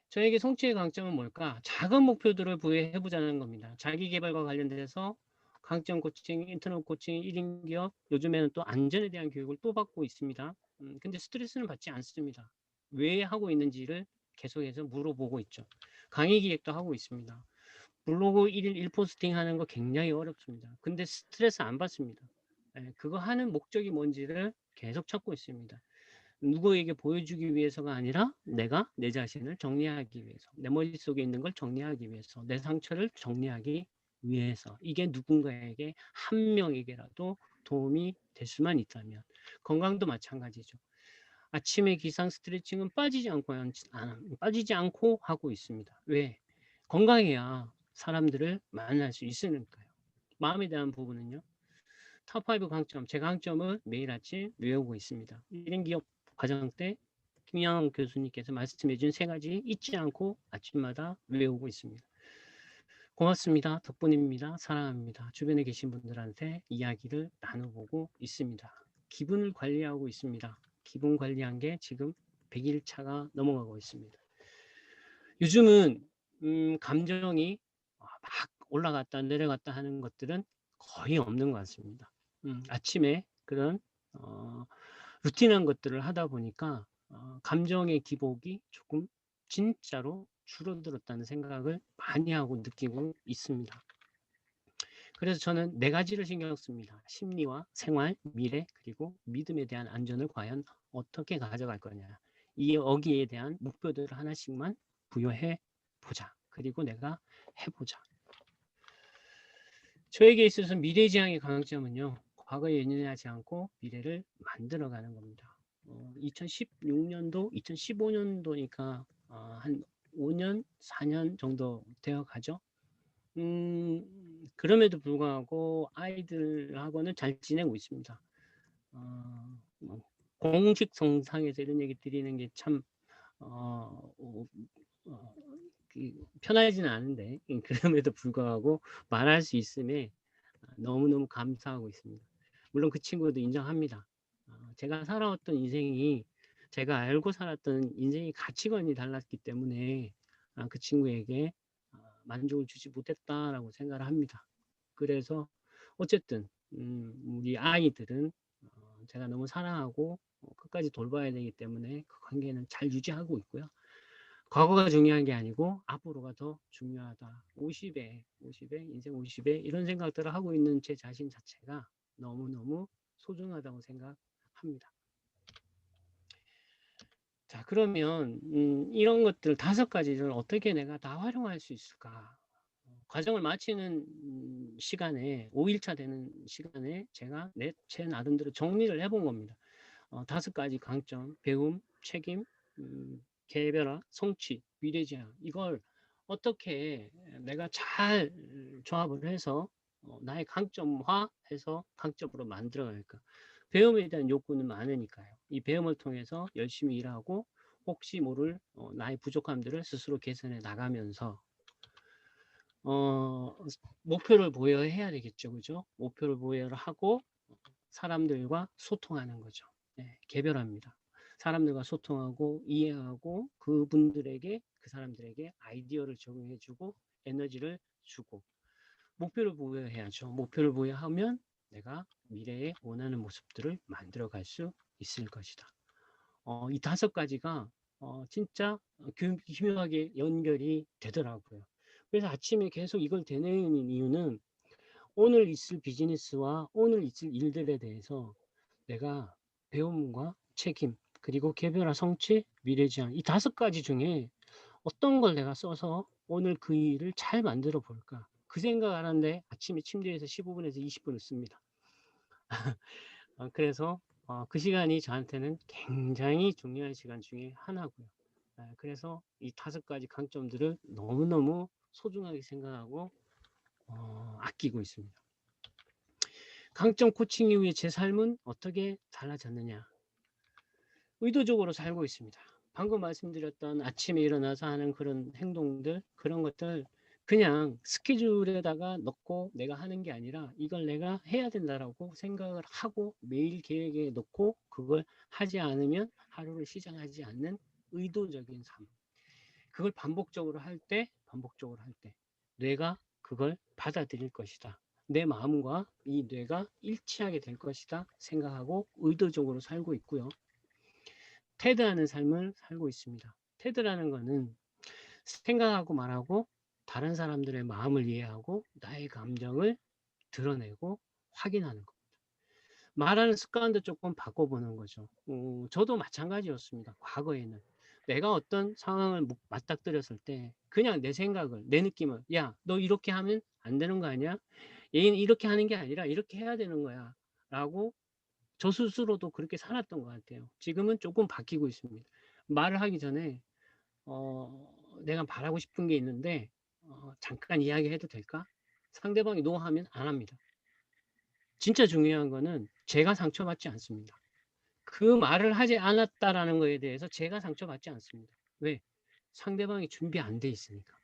저에게 성취의 강점은 뭘까? 작은 목표들을 부여해 보자는 겁니다. 자기 개발과 관련돼서 강점 코칭, 인터넷 코칭, 1인 기업, 요즘에는 또 안전에 대한 교육을 또 받고 있습니다. 근데 스트레스는 받지 않습니다. 왜 하고 있는지를 계속해서 물어보고 있죠. 강의 기획도 하고 있습니다. 블로그 1일 1포스팅 하는 거 굉장히 어렵습니다. 근데 스트레스 안 받습니다. 예, 그거 하는 목적이 뭔지를 계속 찾고 있습니다. 누구에게 보여주기 위해서가 아니라 내가 내 자신을 정리하기 위해서, 내 머릿속에 있는 걸 정리하기 위해서, 내 상처를 정리하기 위해서, 이게 누군가에게 한 명에게라도 도움이 될 수만 있다면, 건강도 마찬가지죠. 아침에 기상 스트레칭은 빠지지 않고 하고 있습니다. 왜? 건강해야 사람들을 만날 수 있으니까요. 마음에 대한 부분은요. 탑5 강점, 제 강점을 매일 아침 외우고 있습니다. 1인 기업 과정 때 김양 교수님께서 말씀해 준 3가지 잊지 않고 아침마다 외우고 있습니다. 고맙습니다. 덕분입니다. 사랑합니다. 주변에 계신 분들한테 이야기를 나눠보고 있습니다. 기분을 관리하고 있습니다. 기분 관리한 게 지금 100일 차가 넘어가고 있습니다. 요즘은 감정이 막 올라갔다 내려갔다 하는 것들은 거의 없는 것 같습니다. 아침에 그런 루틴한 것들을 하다 보니까 감정의 기복이 조금 진짜로 줄어들었다는 생각을 많이 하고 느끼고 있습니다. 그래서 저는 4가지를 신경 씁니다. 심리와 생활, 미래, 그리고 믿음에 대한 안전을 과연 어떻게 가져갈 거냐. 여기에 대한 목표들을 하나씩만 부여해 보자. 그리고 내가 해보자. 저에게 있어서 미래지향의 강점은요. 과거에 연연하지 않고 미래를 만들어가는 겁니다. 2016년도, 2015년도니까 한 5년, 4년 정도 되어 가죠. 그럼에도 불구하고 아이들하고는 잘 지내고 있습니다. 뭐 공식 정상에서 이런 얘기 드리는 게 참 편하지는 않은데 그럼에도 불구하고 말할 수 있음에 너무너무 감사하고 있습니다. 물론 그 친구도 인정합니다. 제가 살아왔던 인생이 제가 알고 살았던 인생의 가치관이 달랐기 때문에 그 친구에게 만족을 주지 못했다라고 생각을 합니다. 그래서 어쨌든 우리 아이들은 제가 너무 사랑하고 끝까지 돌봐야 되기 때문에 그 관계는 잘 유지하고 있고요. 과거가 중요한 게 아니고 앞으로가 더 중요하다. 50에 인생 50에 이런 생각들을 하고 있는 제 자신 자체가 너무너무 소중하다고 생각합니다. 자, 그러면 이런 것들 5가지를 어떻게 내가 다 활용할 수 있을까? 과정을 마치는 시간에 5일차 되는 시간에 제가 제 나름대로 정리를 해본 겁니다. 5가지 강점, 배움, 책임, 개별화, 성취, 미래지향 이걸 어떻게 내가 잘 조합을 해서 나의 강점화해서 강점으로 만들어갈까. 배움에 대한 욕구는 많으니까요. 이 배움을 통해서 열심히 일하고 혹시 모를 나의 부족함들을 스스로 개선해 나가면서 목표를 부여해야 되겠죠. 그죠? 목표를 부여를 하고 사람들과 소통하는 거죠. 네, 개별합니다. 사람들과 소통하고 이해하고 그분들에게 그 사람들에게 아이디어를 적용해주고 에너지를 주고 목표를 부여해야죠. 목표를 부여하면 내가 미래에 원하는 모습들을 만들어갈 수 있을 것이다. 이 5가지가 진짜 교묘하게 연결이 되더라고요. 그래서 아침에 계속 이걸 되뇌이는 이유는 오늘 있을 비즈니스와 오늘 있을 일들에 대해서 내가 배움과 책임 그리고 개별화 성취 미래지향 이 5가지 중에 어떤 걸 내가 써서 오늘 그 일을 잘 만들어 볼까 그 생각을 하는데 아침에 침대에서 15분에서 20분을 씁니다. 그래서 그 시간이 저한테는 굉장히 중요한 시간 중에 하나고요. 그래서 이 5가지 강점들을 너무너무 소중하게 생각하고 아끼고 있습니다. 강점 코칭 이후에 제 삶은 어떻게 달라졌느냐? 의도적으로 살고 있습니다. 방금 말씀드렸던 아침에 일어나서 하는 그런 행동들, 그런 것들 그냥 스케줄에다가 넣고 내가 하는 게 아니라 이걸 내가 해야 된다라고 생각을 하고 매일 계획에 넣고 그걸 하지 않으면 하루를 시작하지 않는 의도적인 삶. 그걸 반복적으로 할 때 뇌가 그걸 받아들일 것이다. 내 마음과 이 뇌가 일치하게 될 것이다 생각하고 의도적으로 살고 있고요. 테드하는 삶을 살고 있습니다. 테드라는 거는 생각하고 말하고 다른 사람들의 마음을 이해하고 나의 감정을 드러내고 확인하는 것. 말하는 습관도 조금 바꿔보는 거죠. 저도 마찬가지였습니다. 과거에는. 내가 어떤 상황을 맞닥뜨렸을 때 그냥 내 생각을, 내 느낌을 야, 너 이렇게 하면 안 되는 거 아니야? 얘는 이렇게 하는 게 아니라 이렇게 해야 되는 거야. 라고 저 스스로도 그렇게 살았던 것 같아요. 지금은 조금 바뀌고 있습니다. 말을 하기 전에 내가 바라고 싶은 게 있는데 잠깐 이야기해도 될까? 상대방이 노 하면 안 합니다. 진짜 중요한 거는 제가 상처받지 않습니다. 그 말을 하지 않았다라는 거에 대해서 제가 상처받지 않습니다. 왜? 상대방이 준비 안 돼 있으니까.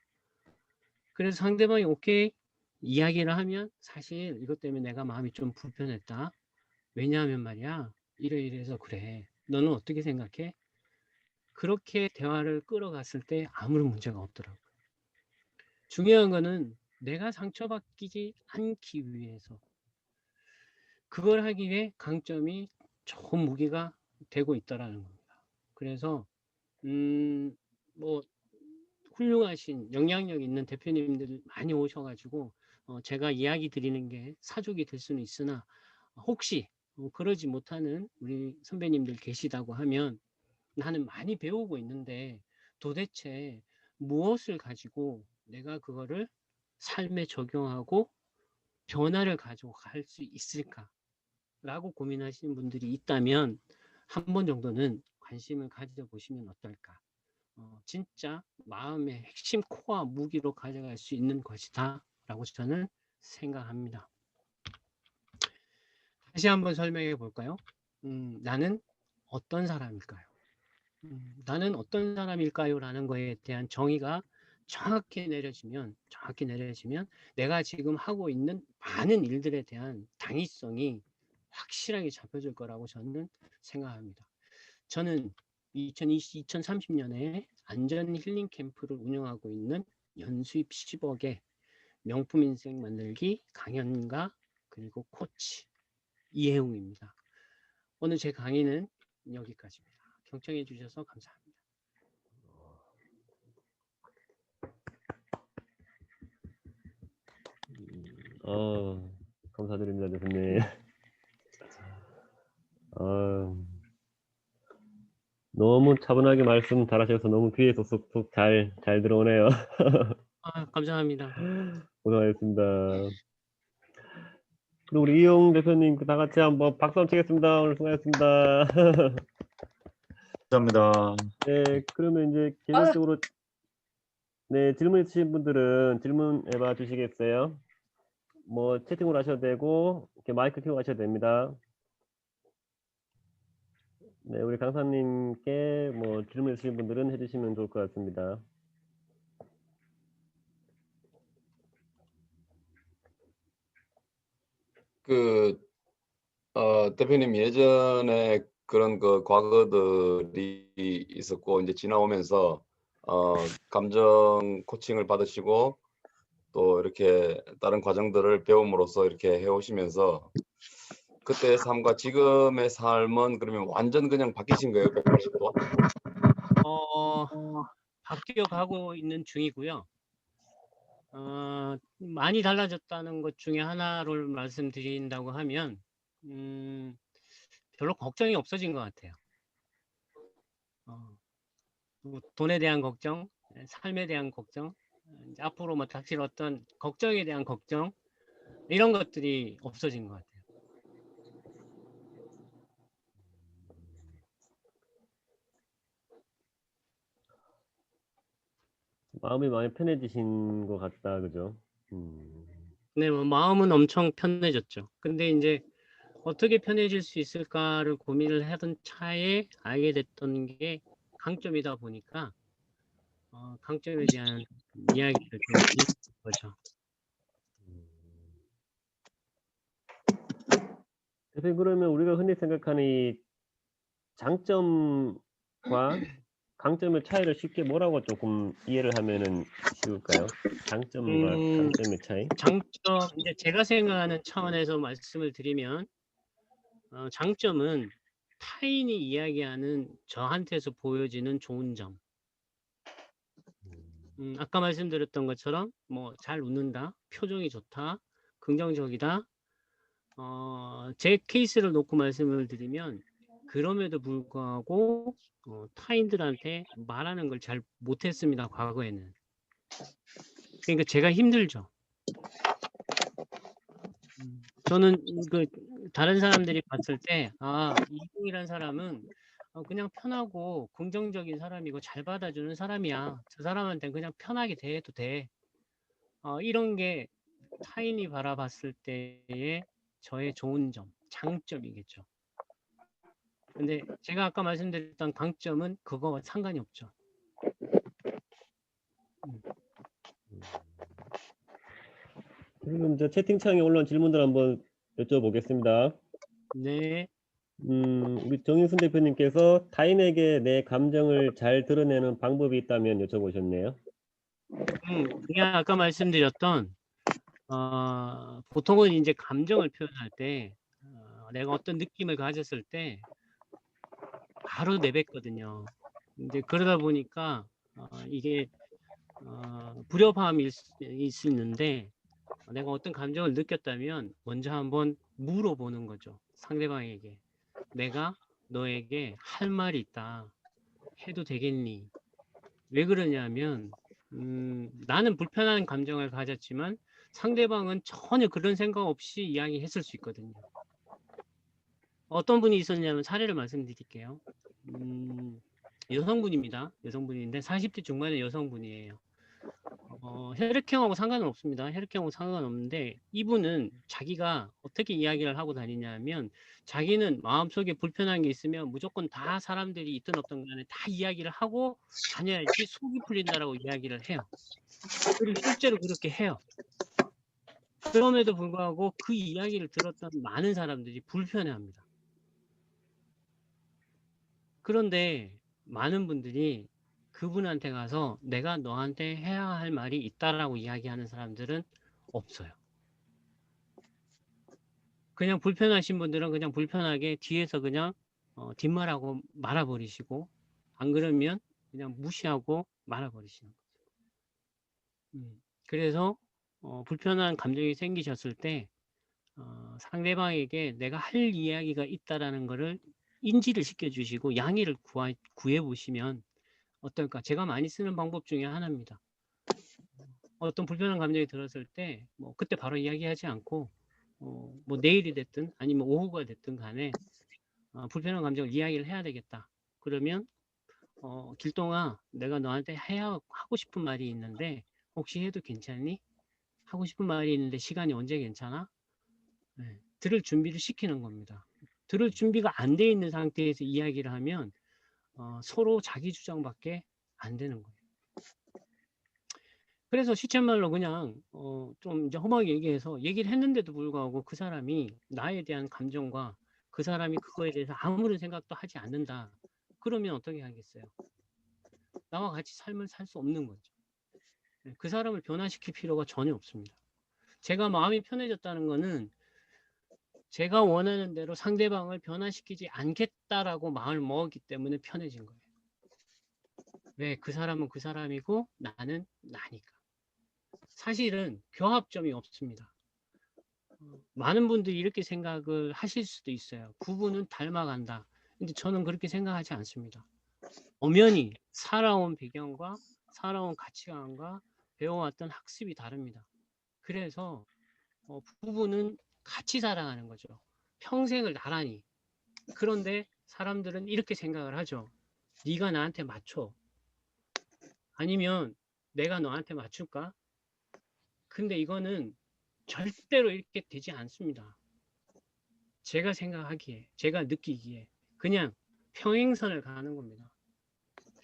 그래서 상대방이 오케이 이야기를 하면 사실 이것 때문에 내가 마음이 좀 불편했다. 왜냐하면 말이야 이래서 그래. 너는 어떻게 생각해? 그렇게 대화를 끌어갔을 때 아무런 문제가 없더라고요. 중요한 거는 내가 상처받지 않기 위해서 그걸 하기 위해 강점이 좋은 무기가 되고 있다라는 겁니다. 그래서 뭐 훌륭하신 영향력 있는 대표님들 많이 오셔가지고 제가 이야기 드리는 게 사족이 될 수는 있으나 혹시 그러지 못하는 우리 선배님들 계시다고 하면 나는 많이 배우고 있는데 도대체 무엇을 가지고 내가 그거를 삶에 적용하고 변화를 가져갈 수 있을까라고 고민하시는 분들이 있다면 한 번 정도는 관심을 가져보시면 어떨까. 진짜 마음의 핵심 코어 무기로 가져갈 수 있는 것이다 라고 저는 생각합니다. 다시 한번 설명해 볼까요? 나는 어떤 사람일까요? 나는 어떤 사람일까요? 라는 거에 대한 정의가 정확히 내려지면 내가 지금 하고 있는 많은 일들에 대한 당위성이 확실하게 잡혀질 거라고 저는 생각합니다. 저는 2030년에 안전 힐링 캠프를 운영하고 있는 연수입 10억의 명품 인생 만들기 강연가 그리고 코치 이혜웅입니다. 오늘 제 강의는 여기까지입니다. 경청해 주셔서 감사합니다. 감사드립니다, 교수님. 너무 차분하게 말씀 잘하셔서 너무 귀에 쏙쏙 잘 들어오네요. 감사합니다. 고생하셨습니다. 그리고 우리 이용 대표님 다 같이 한번 박수 한번 치겠습니다. 오늘 수고하셨습니다. 감사합니다. 네, 그러면 이제 개별적으로 네, 질문 있으신 분들은 질문해 봐 주시겠어요? 뭐 채팅으로 하셔도 되고 이렇게 마이크 켜고 하셔도 됩니다. 네, 우리 강사님께 뭐 질문 있으신 분들은 해주시면 좋을 것 같습니다. 대표님 예전에 그런 과거들이 있었고 이제 지나오면서 감정 코칭을 받으시고 또 이렇게 다른 과정들을 배움으로써 이렇게 해오시면서 그때의 삶과 지금의 삶은 그러면 완전 그냥 바뀌신 거예요, 180도? 바뀌어 가고 있는 중이고요. 많이 달라졌다는 것 중에 하나를 말씀드린다고 하면 별로 걱정이 없어진 것 같아요. 뭐 돈에 대한 걱정, 삶에 대한 걱정, 이제 앞으로 뭐 닥칠 어떤 걱정에 대한 걱정 이런 것들이 없어진 것 같아요. 마음이 많이 편해지신 것 같다, 그죠? 네, 뭐 마음은 엄청 편해졌죠. 근데 이제 어떻게 편해질 수 있을까를 고민을 하던 차에 알게 됐던 게 강점이다 보니까 강점에 대한 이야기를 좀 드리는 거죠. 대표님, 그러면 우리가 흔히 생각하는 이 장점과 강점의 차이를 쉽게 뭐라고 조금 이해를 하면은 쉬울까요? 장점과 음, 강점의 차이? 장점, 이제 제가 생각하는 차원에서 말씀을 드리면, 장점은 타인이 이야기하는 저한테서 보여지는 좋은 점. 아까 말씀드렸던 것처럼 뭐 잘 웃는다, 표정이 좋다, 긍정적이다. 제 케이스를 놓고 말씀을 드리면 그럼에도 불구하고 타인들한테 말하는 걸 잘 못했습니다. 과거에는. 그러니까 제가 힘들죠. 저는 그 다른 사람들이 봤을 때 이동이라는 사람은 그냥 편하고 긍정적인 사람이고 잘 받아주는 사람이야. 저 사람한테는 그냥 편하게 대해도 돼. 이런 게 타인이 바라봤을 때의 저의 좋은 점, 장점이겠죠. 근데 제가 아까 말씀드렸던 강점은 그거와 상관이 없죠. 지금 저 채팅창에 올라온 질문들 한번 여쭤보겠습니다. 네. 우리 정인순 대표님께서 타인에게 내 감정을 잘 드러내는 방법이 있다면 여쭤보셨네요. 그냥 아까 말씀드렸던 보통은 이제 감정을 표현할 때 내가 어떤 느낌을 가졌을 때 바로 내뱉거든요. 이제 그러다 보니까 이게 불협화음일 수 있는데 내가 어떤 감정을 느꼈다면 먼저 한번 물어보는 거죠. 상대방에게. 내가 너에게 할 말이 있다. 해도 되겠니? 왜 그러냐면 나는 불편한 감정을 가졌지만 상대방은 전혀 그런 생각 없이 이야기했을 수 있거든요. 어떤 분이 있었냐면 사례를 말씀드릴게요. 여성분입니다. 여성분인데 40대 중반의 여성분이에요. 혈액형하고 상관은 없습니다. 혈액형하고 상관없는데 이분은 자기가 어떻게 이야기를 하고 다니냐면 자기는 마음속에 불편한 게 있으면 무조건 다 사람들이 있든 없든 간에 다 이야기를 하고 다녀야지 속이 풀린다라고 이야기를 해요. 그리고 실제로 그렇게 해요. 그럼에도 불구하고 그 이야기를 들었던 많은 사람들이 불편해합니다. 그런데 많은 분들이 그분한테 가서 내가 너한테 해야 할 말이 있다라고 이야기하는 사람들은 없어요. 그냥 불편하신 분들은 그냥 불편하게 뒤에서 그냥 뒷말하고 말아버리시고 안 그러면 그냥 무시하고 말아버리시는 거죠. 그래서 불편한 감정이 생기셨을 때 상대방에게 내가 할 이야기가 있다라는 거를 인지를 시켜주시고 양해를 구해보시면 어떨까? 제가 많이 쓰는 방법 중에 하나입니다. 어떤 불편한 감정이 들었을 때 뭐 그때 바로 이야기하지 않고 뭐 내일이 됐든 아니면 오후가 됐든 간에 불편한 감정을 이야기를 해야 되겠다. 그러면 길동아 내가 너한테 하고 싶은 말이 있는데 혹시 해도 괜찮니? 하고 싶은 말이 있는데 시간이 언제 괜찮아? 네, 들을 준비를 시키는 겁니다. 들을 준비가 안 돼 있는 상태에서 이야기를 하면 서로 자기 주장밖에 안 되는 거예요. 그래서 시쳇말로 그냥 좀 이제 험하게 얘기를 했는데도 불구하고 그 사람이 나에 대한 감정과 그 사람이 그거에 대해서 아무런 생각도 하지 않는다. 그러면 어떻게 하겠어요? 나와 같이 삶을 살 수 없는 거죠. 그 사람을 변화시킬 필요가 전혀 없습니다. 제가 마음이 편해졌다는 거는 제가 원하는 대로 상대방을 변화시키지 않겠다라고 마음을 먹었기 때문에 편해진 거예요. 왜? 그 사람은 그 사람이고 나는 나니까. 사실은 교합점이 없습니다. 많은 분들이 이렇게 생각을 하실 수도 있어요. 부부는 닮아간다. 근데 저는 그렇게 생각하지 않습니다. 엄연히 살아온 배경과 살아온 가치관과 배워왔던 학습이 다릅니다. 그래서 부부는 같이 살아가는 거죠. 평생을 나란히. 그런데 사람들은 이렇게 생각을 하죠. 네가 나한테 맞춰. 아니면 내가 너한테 맞출까? 근데 이거는 절대로 이렇게 되지 않습니다. 제가 생각하기에, 제가 느끼기에 그냥 평행선을 가는 겁니다.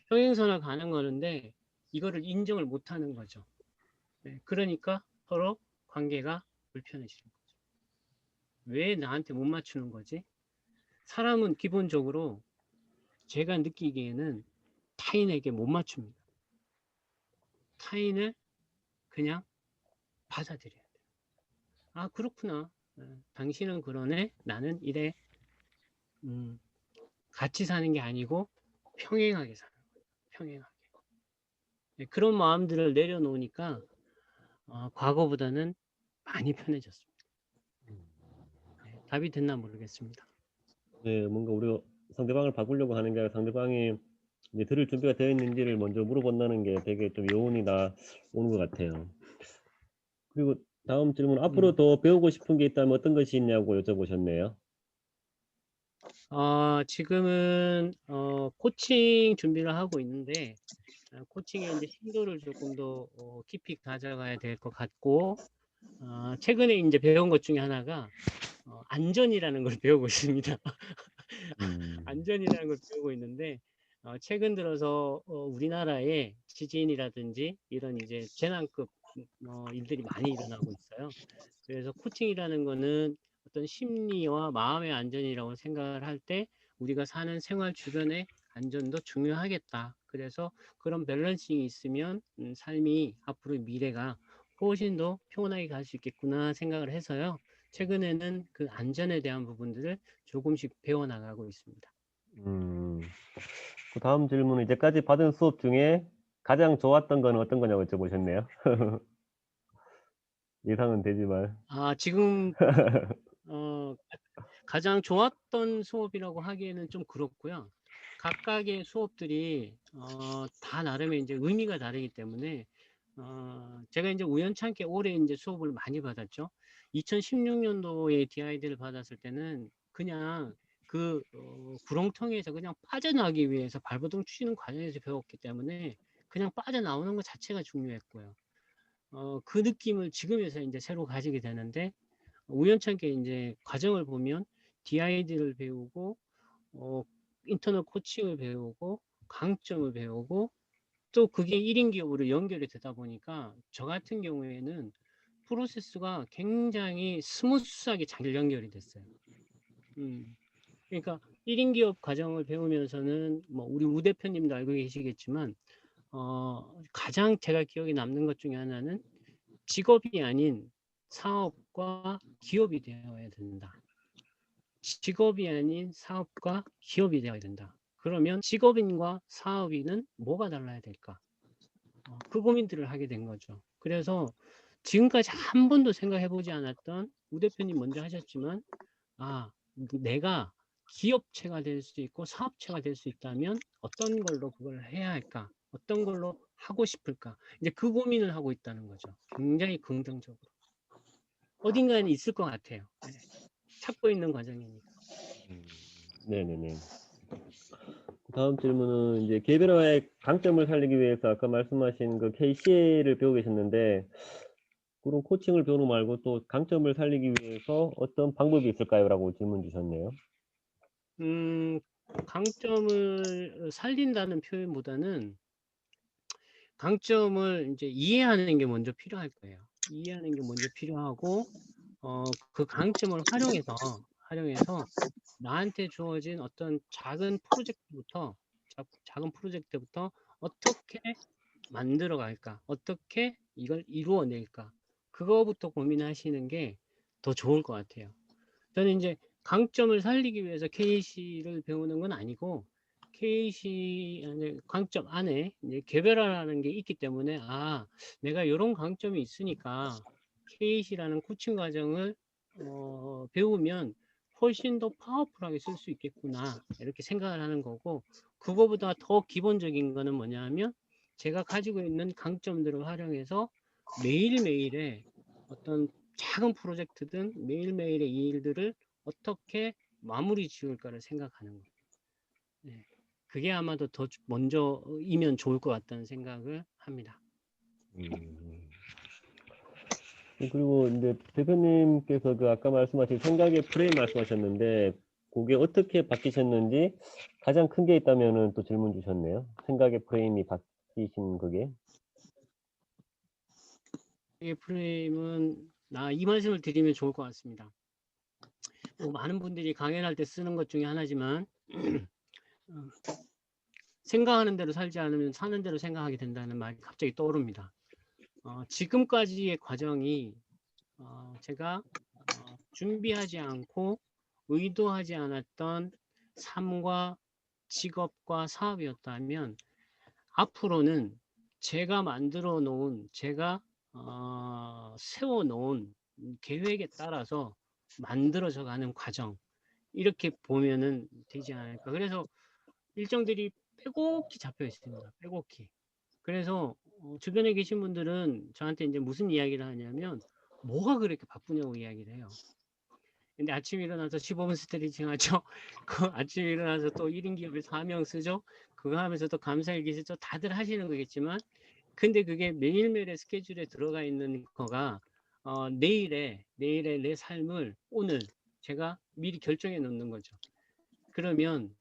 평행선을 가는 거는데 이거를 인정을 못하는 거죠. 네, 그러니까 서로 관계가 불편해지는 거죠. 왜 나한테 못 맞추는 거지? 사람은 기본적으로 제가 느끼기에는 타인에게 못 맞춥니다. 타인을 그냥 받아들여야 돼요. 아, 그렇구나. 당신은 그러네. 나는 이래. 같이 사는 게 아니고 평행하게 사는 거예요. 평행하게. 네, 그런 마음들을 내려놓으니까 과거보다는 많이 편해졌습니다. 네, 답이 됐나 모르겠습니다. 네, 뭔가 우리가 상대방을 바꾸려고 하는 게 아니라 상대방이 이제 들을 준비가 되어 있는지를 먼저 물어본다는 게 되게 좀 요운이 나오는 것 같아요. 그리고 다음 질문, 앞으로 더 배우고 싶은 게 있다면 어떤 것이 있냐고 여쭤보셨네요. 지금은 코칭 준비를 하고 있는데 코칭의 이제 심도를 조금 더 깊이 가져가야 될 것 같고 최근에 이제 배운 것 중에 하나가 안전이라는 걸 배우고 있습니다. 안전이라는 걸 배우고 있는데 최근 들어서 우리나라에 지진이라든지 이런 이제 재난급 일들이 많이 일어나고 있어요. 그래서 코칭이라는 거는 어떤 심리와 마음의 안전이라고 생각을 할 때 우리가 사는 생활 주변의 안전도 중요하겠다. 그래서 그런 밸런싱이 있으면 삶이 앞으로 미래가 훨씬 더 평온하게 갈 수 있겠구나 생각을 해서요. 최근에는 그 안전에 대한 부분들을 조금씩 배워나가고 있습니다. 그 다음 질문은 이제까지 받은 수업 중에 가장 좋았던 건 어떤 거냐고 여쭤보셨네요. 예상은 되지만. 지금 가장 좋았던 수업이라고 하기에는 좀 그렇고요. 각각의 수업들이 다 나름의 이제 의미가 다르기 때문에 제가 이제 우연찮게 올해 이제 수업을 많이 받았죠. 2016년도에 DID를 받았을 때는 그냥 그 구렁텅이에서 그냥 빠져나가기 위해서 발버둥 치는 과정에서 배웠기 때문에 그냥 빠져나오는 것 자체가 중요했고요. 그 느낌을 지금에서 이제 새로 가지게 되는데 우연찮게 이제 과정을 보면 DID를 배우고 인터널 코칭을 배우고 강점을 배우고 또 그게 1인 기업으로 연결이 되다 보니까 저 같은 경우에는 프로세스가 굉장히 스무스하게 잘 연결이 됐어요. 그러니까 1인 기업 과정을 배우면서는 뭐 우리 우 대표님도 알고 계시겠지만 가장 제가 기억에 남는 것 중에 하나는 직업이 아닌 사업과 기업이 되어야 된다. 직업이 아닌 사업과 기업이 되어야 된다. 그러면 직업인과 사업인은 뭐가 달라야 될까? 그 고민들을 하게 된 거죠. 그래서 지금까지 한 번도 생각해보지 않았던 우 대표님 먼저 하셨지만 내가 기업체가 될 수 있고 사업체가 될 수 있다면 어떤 걸로 그걸 해야 할까? 어떤 걸로 하고 싶을까? 이제 그 고민을 하고 있다는 거죠. 굉장히 긍정적으로. 어딘가에는 있을 것 같아요. 네. 찾고 있는 과정이니까. 네네네. 다음 질문은 이제 개별화의 강점을 살리기 위해서 아까 말씀하신 그 KCA를 배우고 계셨는데 그런 코칭을 배우는 거 말고 또 강점을 살리기 위해서 어떤 방법이 있을까요? 라고 질문 주셨네요. 강점을 살린다는 표현보다는 강점을 이제 이해하는 게 먼저 필요할 거예요. 이해하는 게 먼저 필요하고 그 강점을 활용해서 나한테 주어진 어떤 작은 프로젝트부터 어떻게 만들어 갈까? 어떻게 이걸 이루어낼까? 그거부터 고민하시는 게 더 좋을 것 같아요. 저는 이제 강점을 살리기 위해서 KC를 배우는 건 아니고 KC 강점 안에 이제 개별화라는 게 있기 때문에 내가 이런 강점이 있으니까 KC라는 코칭 과정을 배우면 훨씬 더 파워풀하게 쓸 수 있겠구나 이렇게 생각을 하는 거고 그거보다 더 기본적인 거는 뭐냐면 제가 가지고 있는 강점들을 활용해서 매일매일의 어떤 작은 프로젝트든 매일매일의 일들을 어떻게 마무리 지을까를 생각하는 거예요. 네. 그게 아마도 더 먼저이면 좋을 것 같다는 생각을 합니다. 그리고 이제 대표님께서 그 아까 말씀하신 생각의 프레임 말씀하셨는데 그게 어떻게 바뀌셨는지 가장 큰 게 있다면은 또 질문 주셨네요. 생각의 프레임이 바뀌신 그게. 프레임은 이 말씀을 드리면 좋을 것 같습니다. 많은 분들이 강연할 때 쓰는 것 중에 하나지만 생각하는 대로 살지 않으면 사는 대로 생각하게 된다는 말이 갑자기 떠오릅니다. 지금까지의 과정이 제가 준비하지 않고 의도하지 않았던 삶과 직업과 사업이었다면 앞으로는 제가 만들어 놓은 제가 세워 놓은 계획에 따라서 만들어져 가는 과정 이렇게 보면은 되지 않을까. 그래서 일정들이 빼곡히 잡혀 있습니다. 빼곡히. 그래서 주변에 계신 분들은 저한테 이제 무슨 이야기를 하냐면 뭐가 그렇게 바쁘냐고 이야기를 해요. 근데 아침에 일어나서 15분 스트레칭 하죠. 그 아침에 일어나서 또 1인 기업에 4명 쓰죠. 그거 하면서 또 감사일기 쓰죠. 다들 하시는 거겠지만 근데 그게 매일매일의 스케줄에 들어가 있는 거가 내일의 내 삶을 오늘 제가 미리 결정해 놓는 거죠. 그러면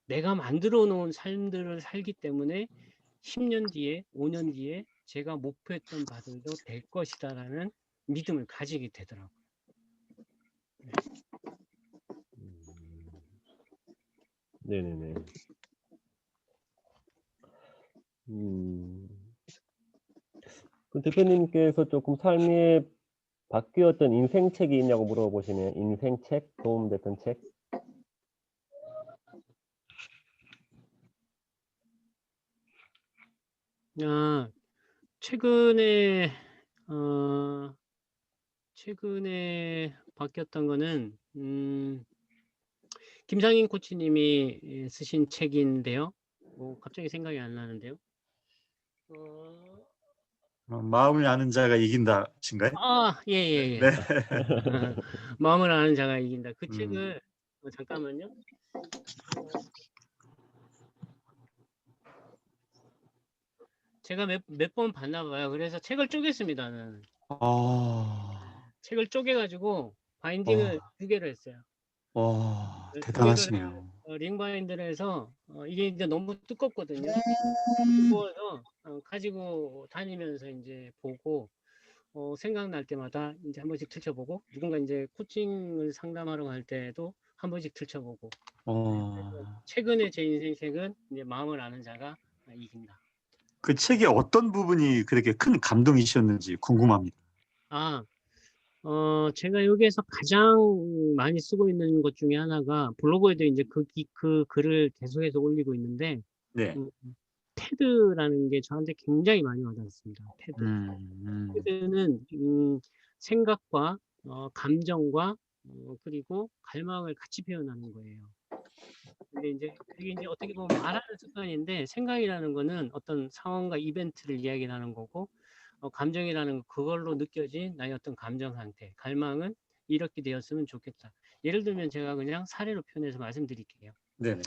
내가 만들어 놓은 삶들을 살기 때문에 10년 뒤에 5년 뒤에 제가 목표했던 바들도 될 것이다라는 믿음을 가지게 되더라고요. 네네네. 그 대표님께서 조금 삶에 바뀌었던 인생책이 있냐고 물어보시면 인생책? 도움됐던 책? 최근에 바뀌었던 거는 김상인 코치님이 쓰신 책인데요. 갑자기 생각이 안 나는데요. 마음을 아는 자가 이긴다신가요? 예. 네. 마음을 아는 자가 이긴다. 그 음. 책을 잠깐만요. 제가 몇 번 봤나 봐요. 그래서 책을 쪼갰습니다. 나는. 책을 쪼개가지고 바인딩을 2개를 했어요. 두 개를 대단하시네요. 링바인드를 해서 이게 이제 너무 두껍거든요. 두꺼워서 가지고 다니면서 이제 보고 생각날 때마다 이제 한 번씩 들춰보고 누군가 이제 코칭을 상담하러 갈 때도 한 번씩 들춰보고 최근에 제 인생책은 이제 마음을 아는 자가 이긴다. 그 책의 어떤 부분이 그렇게 큰 감동이셨는지 궁금합니다. 제가 여기에서 가장 많이 쓰고 있는 것 중에 하나가 블로그에도 이제 그 글을 계속해서 올리고 있는데 네. 테드라는 게 저한테 굉장히 많이 와닿았습니다. 테드는 생각과 감정과 그리고 갈망을 같이 표현하는 거예요. 근데 이제 그게 이제 어떻게 보면 말하는 습관인데 생각이라는 거는 어떤 상황과 이벤트를 이야기하는 거고 감정이라는 거 그걸로 느껴진 나의 어떤 감정 상태, 갈망은 이렇게 되었으면 좋겠다. 예를 들면 제가 그냥 사례로 표현해서 말씀드릴게요. 네네.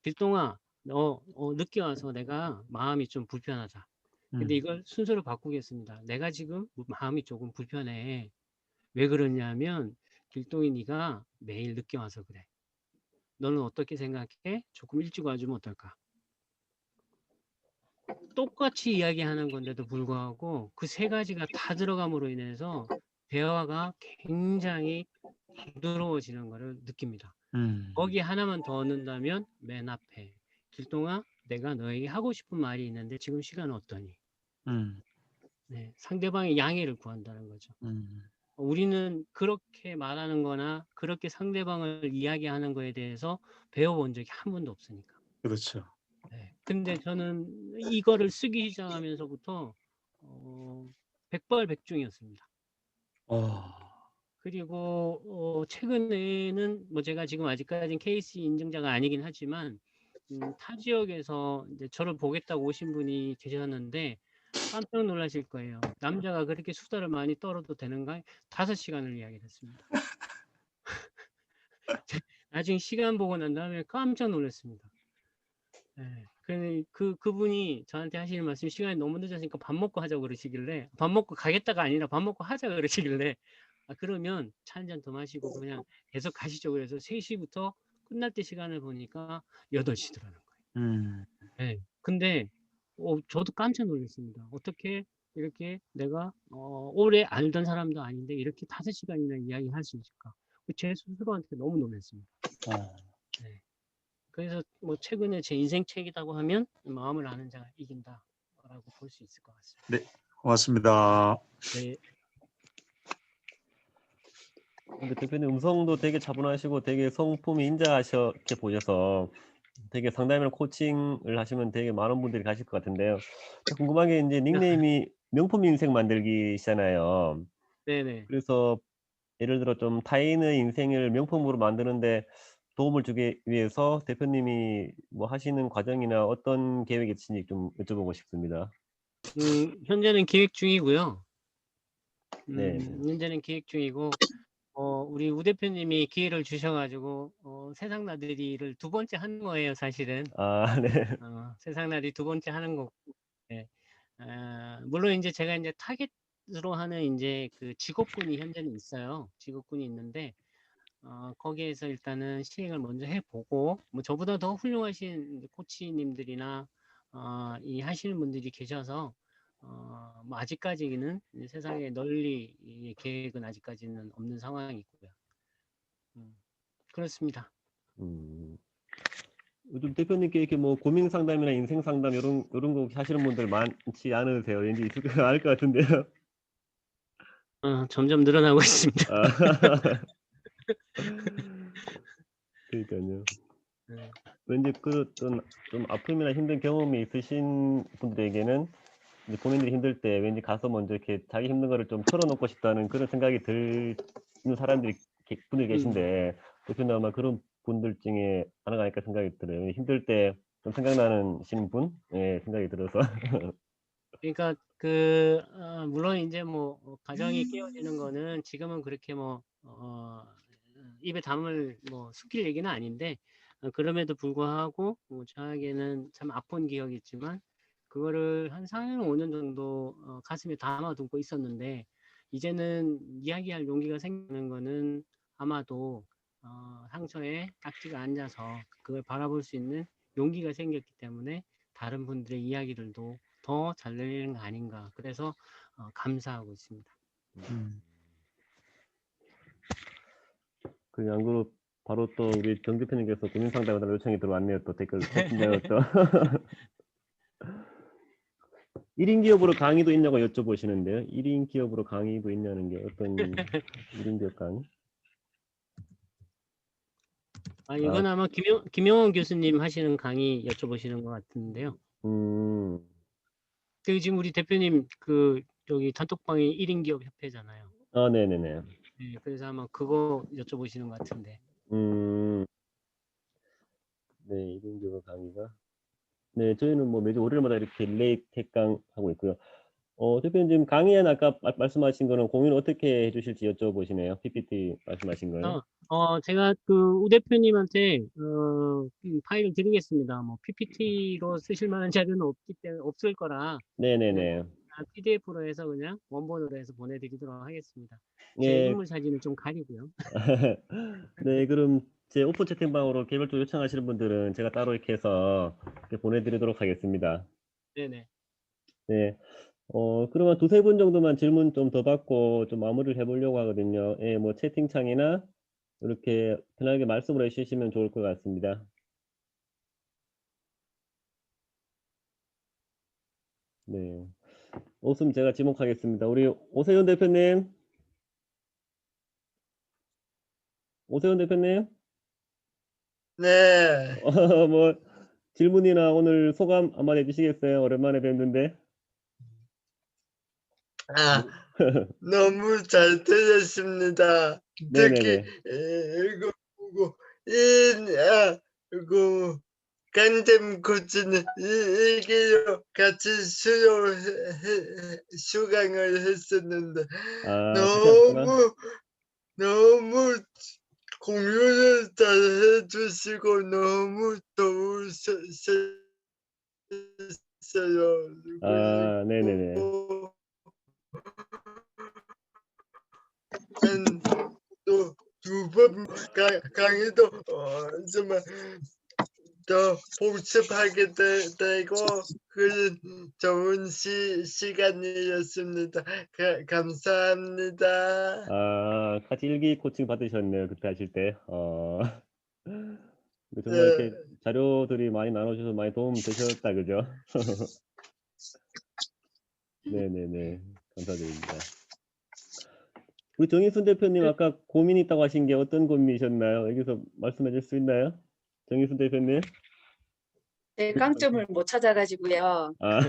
길동아, 너 늦게 와서 내가 마음이 좀 불편하다. 근데 이걸 순서를 바꾸겠습니다. 내가 지금 마음이 조금 불편해. 왜 그러냐면 길동이 네가 매일 늦게 와서 그래. 너는 어떻게 생각해? 조금 일찍 와주면 어떨까? 똑같이 이야기하는 건데도 불구하고 그 3가지가 다 들어감으로 인해서 대화가 굉장히 부드러워지는 것을 느낍니다. 거기 하나만 더 넣는다면 맨 앞에 길동아 내가 너에게 하고 싶은 말이 있는데 지금 시간은 어떠니? 네, 상대방의 양해를 구한다는 거죠. 우리는 그렇게 말하는 거나 그렇게 상대방을 이야기하는 거에 대해서 배워본 적이 한 번도 없으니까. 그렇죠. 네. 근데 저는 이거를 쓰기 시작하면서부터 백발백중이었습니다. 그리고 최근에는 뭐 제가 지금 아직까지는 KC 인증자가 아니긴 하지만 타 지역에서 이제 저를 보겠다고 오신 분이 계셨는데 깜짝 놀라실 거예요. 남자가 그렇게 수다를 많이 떨어도 되는가? 5시간을 이야기를 했습니다. 나중에 시간 보고 난 다음에 깜짝 놀랐습니다. 네. 그분이 저한테 하시는 말씀이 시간이 너무 늦었으니까 밥 먹고 하자고 그러시길래 밥 먹고 가겠다가 아니라 밥 먹고 하자 그러시길래 그러면 차 한 잔 더 마시고 그냥 계속 가시죠. 그래서 3시부터 끝날 때 시간을 보니까 8시더라는 거예요. 네. 근데 저도 깜짝 놀랐습니다. 어떻게 이렇게 내가 오래 알던 사람도 아닌데 이렇게 5시간이나 이야기할 수 있을까? 제 스스로한테 너무 놀랐습니다. 네. 그래서 뭐 최근에 제 인생 책이라고 하면 마음을 아는 자가 이긴다라고 볼 수 있을 것 같습니다. 네, 고맙습니다. 네. 근데 대표님 음성도 되게 차분하시고 되게 성품이 인자하게 보여서 되게 상담이나 코칭을 하시면 되게 많은 분들이 가실 것 같은데요. 궁금한 게 이제 닉네임이 명품 인생 만들기시잖아요. 네네. 그래서 예를 들어 좀 타인의 인생을 명품으로 만드는데 도움을 주기 위해서 대표님이 뭐 하시는 과정이나 어떤 계획이 있으신지 좀 여쭤보고 싶습니다. 현재는 기획 중이고요. 네. 현재는 기획 중이고 우리 우 대표님이 기회를 주셔가지고 세상 나들이를 2번째 하는 거예요, 사실은. 아, 네. 세상 나들이 2번째 하는 거고. 네. 물론 이제 제가 이제 타겟으로 하는 이제 그 직업군이 현재는 있어요. 직업군이 있는데 거기에서 일단은 시행을 먼저 해보고 뭐 저보다 더 훌륭하신 이제 코치님들이나 이 하시는 분들이 계셔서 뭐 아직까지는 이제 세상에 널리 이 계획은 아직까지는 없는 상황이고요. 그렇습니다. 요즘 대표님께 이렇게 뭐 고민 상담이나 인생 상담 이런 거 하시는 분들 많지 않으세요? 왠지 익숙하지 않을 것 같은데요. 점점 늘어나고 있습니다. 그러니까요. 네. 왠지 그 좀 아픔이나 힘든 경험이 있으신 분들에게는 이제 본인들이 힘들 때 왠지 가서 먼저 이렇게 자기 힘든 거를 좀 털어놓고 싶다는 그런 생각이 드는 사람들이 분들이 계신데 대표님 아마 그런 분들 중에 하나가 아닐까 생각이 들어요. 힘들 때 좀 생각나는 분? 예, 생각이 들어서. 그러니까 물론 이제 뭐 가정이 깨어지는 거는 지금은 그렇게 뭐 입에 담을 뭐 숨길 얘기는 아닌데 그럼에도 불구하고 저에게는 참 아픈 기억이 있지만 그거를 한 4년 5년 정도 가슴에 담아두고 있었는데 이제는 이야기할 용기가 생기는 거는 아마도 상처에 딱지가 앉아서 그걸 바라볼 수 있는 용기가 생겼기 때문에 다른 분들의 이야기들도 더 잘 들리는 거 아닌가. 그래서 감사하고 있습니다. 그 양그룹 바로 또 우리 정 대표님께서 고민 상담을 요청이 들어왔네요. 또 댓글 통신자로 또 1인 기업으로 강의도 있냐고 여쭤보시는데요. 1인 기업으로 강의도 있냐는 게 어떤 1인 기업 강의? 이건 아마 김영원 교수님 하시는 강의 여쭤보시는 것 같은데요. 지금 우리 대표님 저기 단톡방이 1인 기업 협회잖아요. 네네네. 네, 그래서 아마 그거 여쭤보시는 것 같은데. 네, 1인 기업 강의가. 네, 저희는 뭐 매주 월요일마다 이렇게 릴레이 택강 하고 있고요. 대표님 지금 강의안 아까 말씀하신 거는 공유를 어떻게 해주실지 여쭤보시네요. PPT 말씀하신 거요. 제가 우 대표님한테 파일을 드리겠습니다. 뭐 PPT로 쓰실 만한 자료는 없을 거라 네네네. PDF로 해서 그냥 원본으로 해서 보내드리도록 하겠습니다. 제 예. 인물 사진은 좀 가리고요. 네, 그럼 제 오픈 채팅방으로 개별적으로 요청하시는 분들은 제가 따로 이렇게 해서 이렇게 보내드리도록 하겠습니다. 네네. 네. 그러면 2-3분 정도만 질문 좀 더 받고 좀 마무리를 해보려고 하거든요. 예, 뭐 채팅창이나 이렇게 편하게 말씀을 해주시면 좋을 것 같습니다. 네. 없으면 제가 지목하겠습니다. 우리 오세훈 대표님. 오세훈 대표님. 네. 뭐 질문이나 오늘 소감 한마디 해주시겠어요? 오랜만에 뵙는데. 너무 잘 들렸습니다. 특히 네네네. 이거 보고 그 간담 코치는 이게요 같이 수강을 했었는데 같이 하셨구나. 너무 공유를 잘 해주시고 너무 도우셨어요. 네네네. 또 2번 강의도 정말 더 복습하게 되고 그런 좋은 시간이었습니다. 감사합니다. 아, 같이 일기 코칭 받으셨네요. 그때 하실 때. 정말 네. 이렇게 자료들이 많이 나눠주셔서 많이 도움 되셨다, 그죠? 네네네. 감사드립니다. 우리 정희순 대표님 아까 고민 있다고 하신 게 어떤 고민이셨나요? 여기서 말씀해 줄 수 있나요? 정희순 대표님? 네, 강점을 못 찾아가지고요. 아,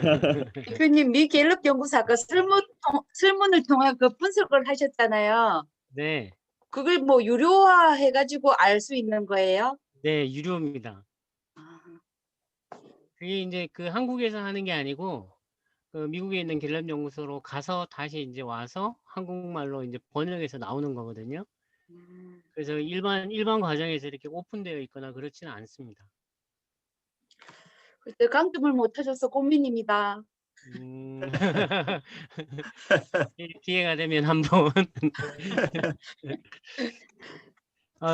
대표님 미 갤럽 연구소 아까 설문을 통한 그 분석을 하셨잖아요. 네, 그걸 뭐 유료화 해가지고 알 수 있는 거예요? 네, 유료입니다. 아, 그게 이제 그 한국에서 하는 게 아니고 그 미국에 있는 갤럽 연구소로 가서 다시 이제 와서 한국말로 이제 번역해서 나오는 거거든요. 그래서 일반 과정에서 이렇게 오픈되어 있거나 그렇지는 않습니다. 그때 강점을 못 찾아서 고민입니다. 기회가 되면 한번.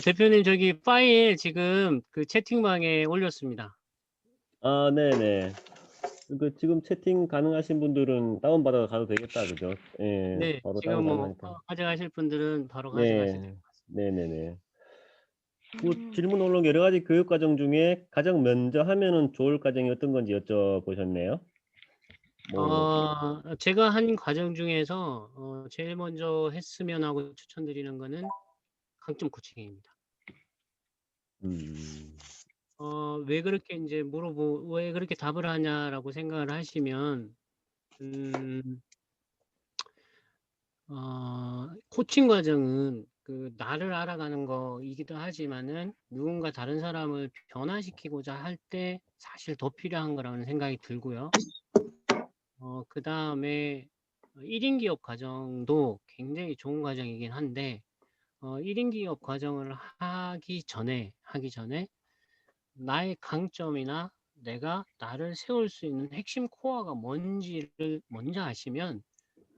대표님 저기 파일 지금 그 채팅방에 올렸습니다. 아, 네네. 지금 채팅 가능하신 분들은 다운받아 가도 되겠다, 그죠? 예, 네, 바로 지금 다운 뭐 가능하니까. 가져가실 분들은 바로 가져가셔도 될것 같습니다. 네네네. 질문 올라온 여러 가지 교육 과정 중에 가장 먼저 하면은 좋을 과정이 어떤 건지 여쭤보셨네요. 제가 한 과정 중에서 제일 먼저 했으면 하고 추천드리는 거는 강점 코칭입니다. 왜 그렇게 이제 왜 그렇게 답을 하냐라고 생각을 하시면, 코칭 과정은 그 나를 알아가는 거이기도 하지만은 누군가 다른 사람을 변화시키고자 할 때 사실 더 필요한 거라는 생각이 들고요. 그 다음에 1인 기업 과정도 굉장히 좋은 과정이긴 한데, 1인 기업 과정을 하기 전에 나의 강점이나 내가 나를 세울 수 있는 핵심 코어가 뭔지를 먼저 아시면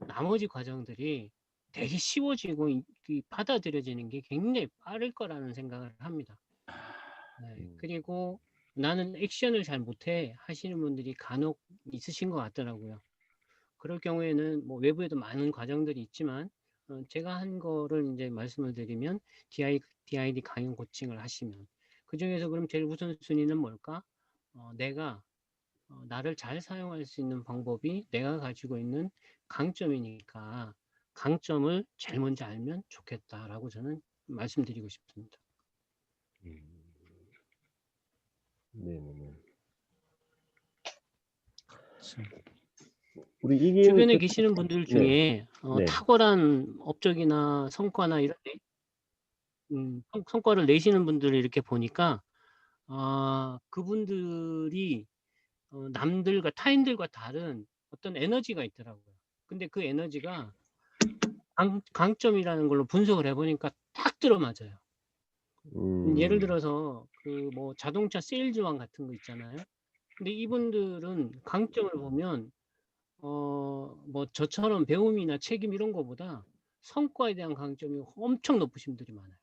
나머지 과정들이 되게 쉬워지고 받아들여지는 게 굉장히 빠를 거라는 생각을 합니다. 네, 그리고 나는 액션을 잘 못해 하시는 분들이 간혹 있으신 것 같더라고요. 그럴 경우에는 뭐 외부에도 많은 과정들이 있지만 제가 한 거를 이제 말씀을 드리면 DID 강연 코칭을 하시면 그 중에서 그럼 제일 우선순위는 뭘까? 내가 나를 잘 사용할 수 있는 방법이 내가 가지고 있는 강점이니까 강점을 제일 먼저 알면 좋겠다라고 저는 말씀드리고 싶습니다. 네네네. 우리 이긴 주변에 계시는 분들 중에 네. 탁월한 업적이나 성과나 이런 성과를 내시는 분들을 이렇게 보니까 그분들이 남들과 타인들과 다른 어떤 에너지가 있더라고요. 근데 그 에너지가 강점이라는 걸로 분석을 해보니까 딱 들어맞아요. 예를 들어서 그 뭐 자동차 세일즈왕 같은 거 있잖아요. 근데 이분들은 강점을 보면 뭐 저처럼 배움이나 책임 이런 거보다 성과에 대한 강점이 엄청 높으신 분들이 많아요.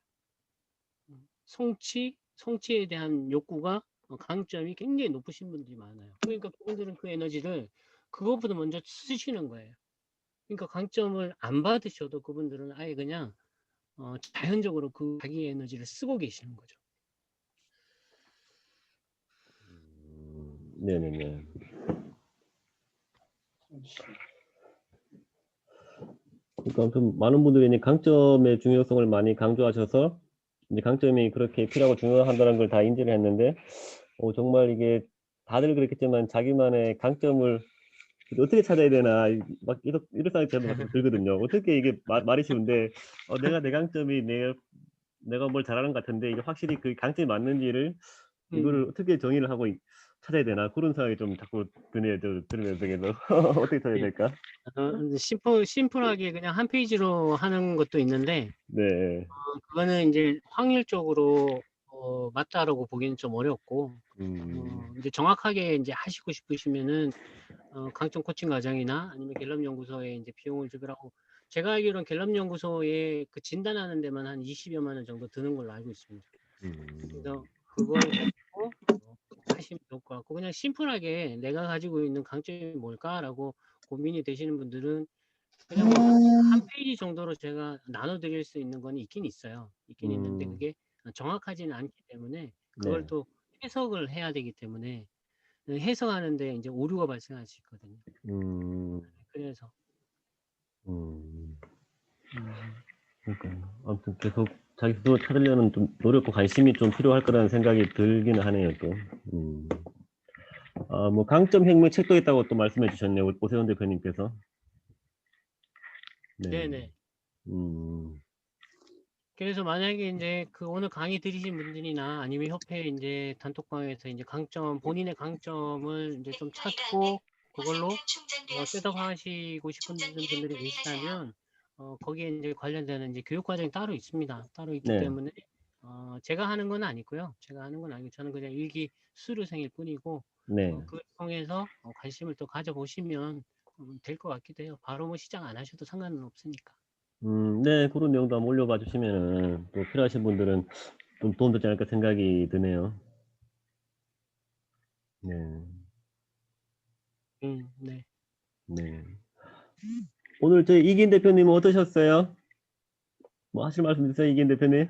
성취에 대한 욕구가 강점이 굉장히 높으신 분들이 많아요. 그러니까 그분들은 그 에너지를 그것보다 먼저 쓰시는 거예요. 그러니까 강점을 안 받으셔도 그분들은 아예 그냥 자연적으로 그 자기의 에너지를 쓰고 계시는 거죠. 네네네. 그러니까 좀 많은 분들이 이제 강점의 중요성을 많이 강조하셔서 이제 강점이 그렇게 필요하고 중요하다는 걸 다 인지를 했는데, 정말 이게 다들 그렇겠지만 자기만의 강점을 어떻게 찾아야 되나 막 이런 생각이 저도 가끔 들거든요. 어떻게 이게 말이 쉬운데 내가 내 강점이 내가 뭘 잘하는 것 같은데 이게 확실히 그 강점이 맞는지를 이거를 어떻게 정의를 하고 찾아야 되나 그런 생각이 좀 자꾸 드네요. 들으면서 계속 어떻게 찾아야 될까? 심플하게 그냥 한 페이지로 하는 것도 있는데 네. 그거는 이제 확률적으로 맞다라고 보기는 좀 어렵고 이제 정확하게 이제 하시고 싶으시면은 강점 코칭 과정이나 아니면 갤럽 연구소에 이제 비용을 지불하고 제가 알기로는 갤럽 연구소에 그 진단하는 데만 한 20여만 원 정도 드는 걸로 알고 있습니다. 그래서 그걸 가지고 좋을 것 같고 그냥 심플하게 내가 가지고 있는 강점이 뭘까라고 고민이 되시는 분들은 그냥 뭐 한 페이지 정도로 제가 나눠드릴 수 있는 건 있긴 있어요. 있긴 있는데 그게 정확하지는 않기 때문에 그걸 네. 또 해석을 해야 되기 때문에 해석하는데 이제 오류가 발생할 수 있거든요. 그래서 음. 그러니까요. 아무튼 계속 자기 스스로 찾으려는 좀 노력과 관심이 좀 필요할 거라는 생각이 들기는 하네요, 또. 뭐 강점 혁명 책도 있다고 또 말씀해 주셨네요, 우리 오세훈 대표님께서. 네. 네네. 그래서 만약에 이제 그 오늘 강의 들으신 분들이나 아니면 협회 이제 단톡방에서 이제 본인의 강점을 이제 좀 찾고 그걸로 셋업하시고 싶은 분들이 계시다면 거기에 이제 관련되는 이제 교육 과정이 따로 있습니다. 따로 있기 네. 때문에 제가 하는 건 아니고요. 제가 하는 건 아니고 저는 그냥 일기 수료생일 뿐이고 네. 그걸 통해서 관심을 또 가져보시면 될 것 같기도 해요. 바로 뭐 시작 안 하셔도 상관은 없으니까. 네, 그런 내용도 한번 올려봐 주시면은 또 필요하신 분들은 좀 도움되지 않을까 생각이 드네요. 네. 네. 네. 오늘 저희 이긴 대표님은 어떠셨어요? 뭐 하실 말씀 있으세요, 이긴 대표님?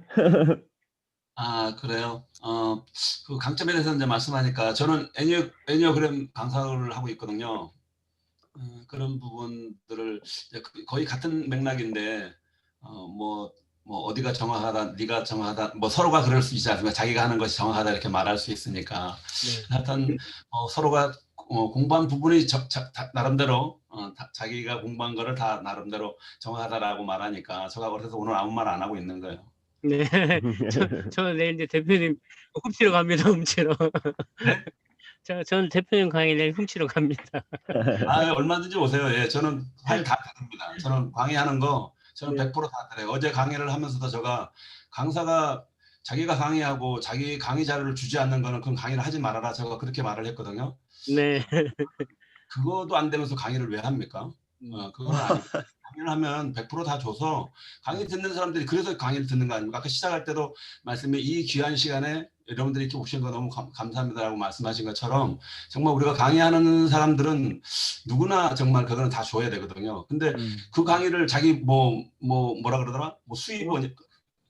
아, 그래요? 그 강점에 대해서 이제 말씀하니까 저는 애니어그램 강사를 하고 있거든요. 그런 부분들을 이제 거의 같은 맥락인데, 뭐 어디가 정확하다, 네가 정확하다, 뭐 서로가 그럴 수 있지 않습니까? 자기가 하는 것이 정확하다 이렇게 말할 수 있으니까. 네. 하여튼 서로가 공부한 부분이 나름대로 자기가 공부한 거를 다 나름대로 정확하다라고 말하니까 제가 그래서 오늘 아무 말 안 하고 있는 거예요. 네. 저 내일 이제 대표님 훔치러 갑니다. 훔치러. 네? 저는 대표님 강의 내일 훔치러 갑니다. 얼마든지 오세요. 예, 저는 파일 다 드립니다. 저는 강의하는 거 저는 네. 100% 다 드려요. 어제 강의를 하면서도 제가 강사가 자기가 강의하고 자기 강의 자료를 주지 않는 거는 그건 강의를 하지 말아라. 제가 그렇게 말을 했거든요. 네. 그것도 안 되면서 강의를 왜 합니까? 그건 아니고 강의를 하면 100% 다 줘서 강의 듣는 사람들이 그래서 강의를 듣는 거 아닙니까? 아까 시작할 때도 말씀에 이 귀한 시간에 여러분들이 이렇게 오신 거 너무 감사합니다라고 말씀하신 것처럼 정말 우리가 강의하는 사람들은 누구나 정말 그거는 다 줘야 되거든요. 근데 그 강의를 자기 뭐라 그러더라? 뭐 수입원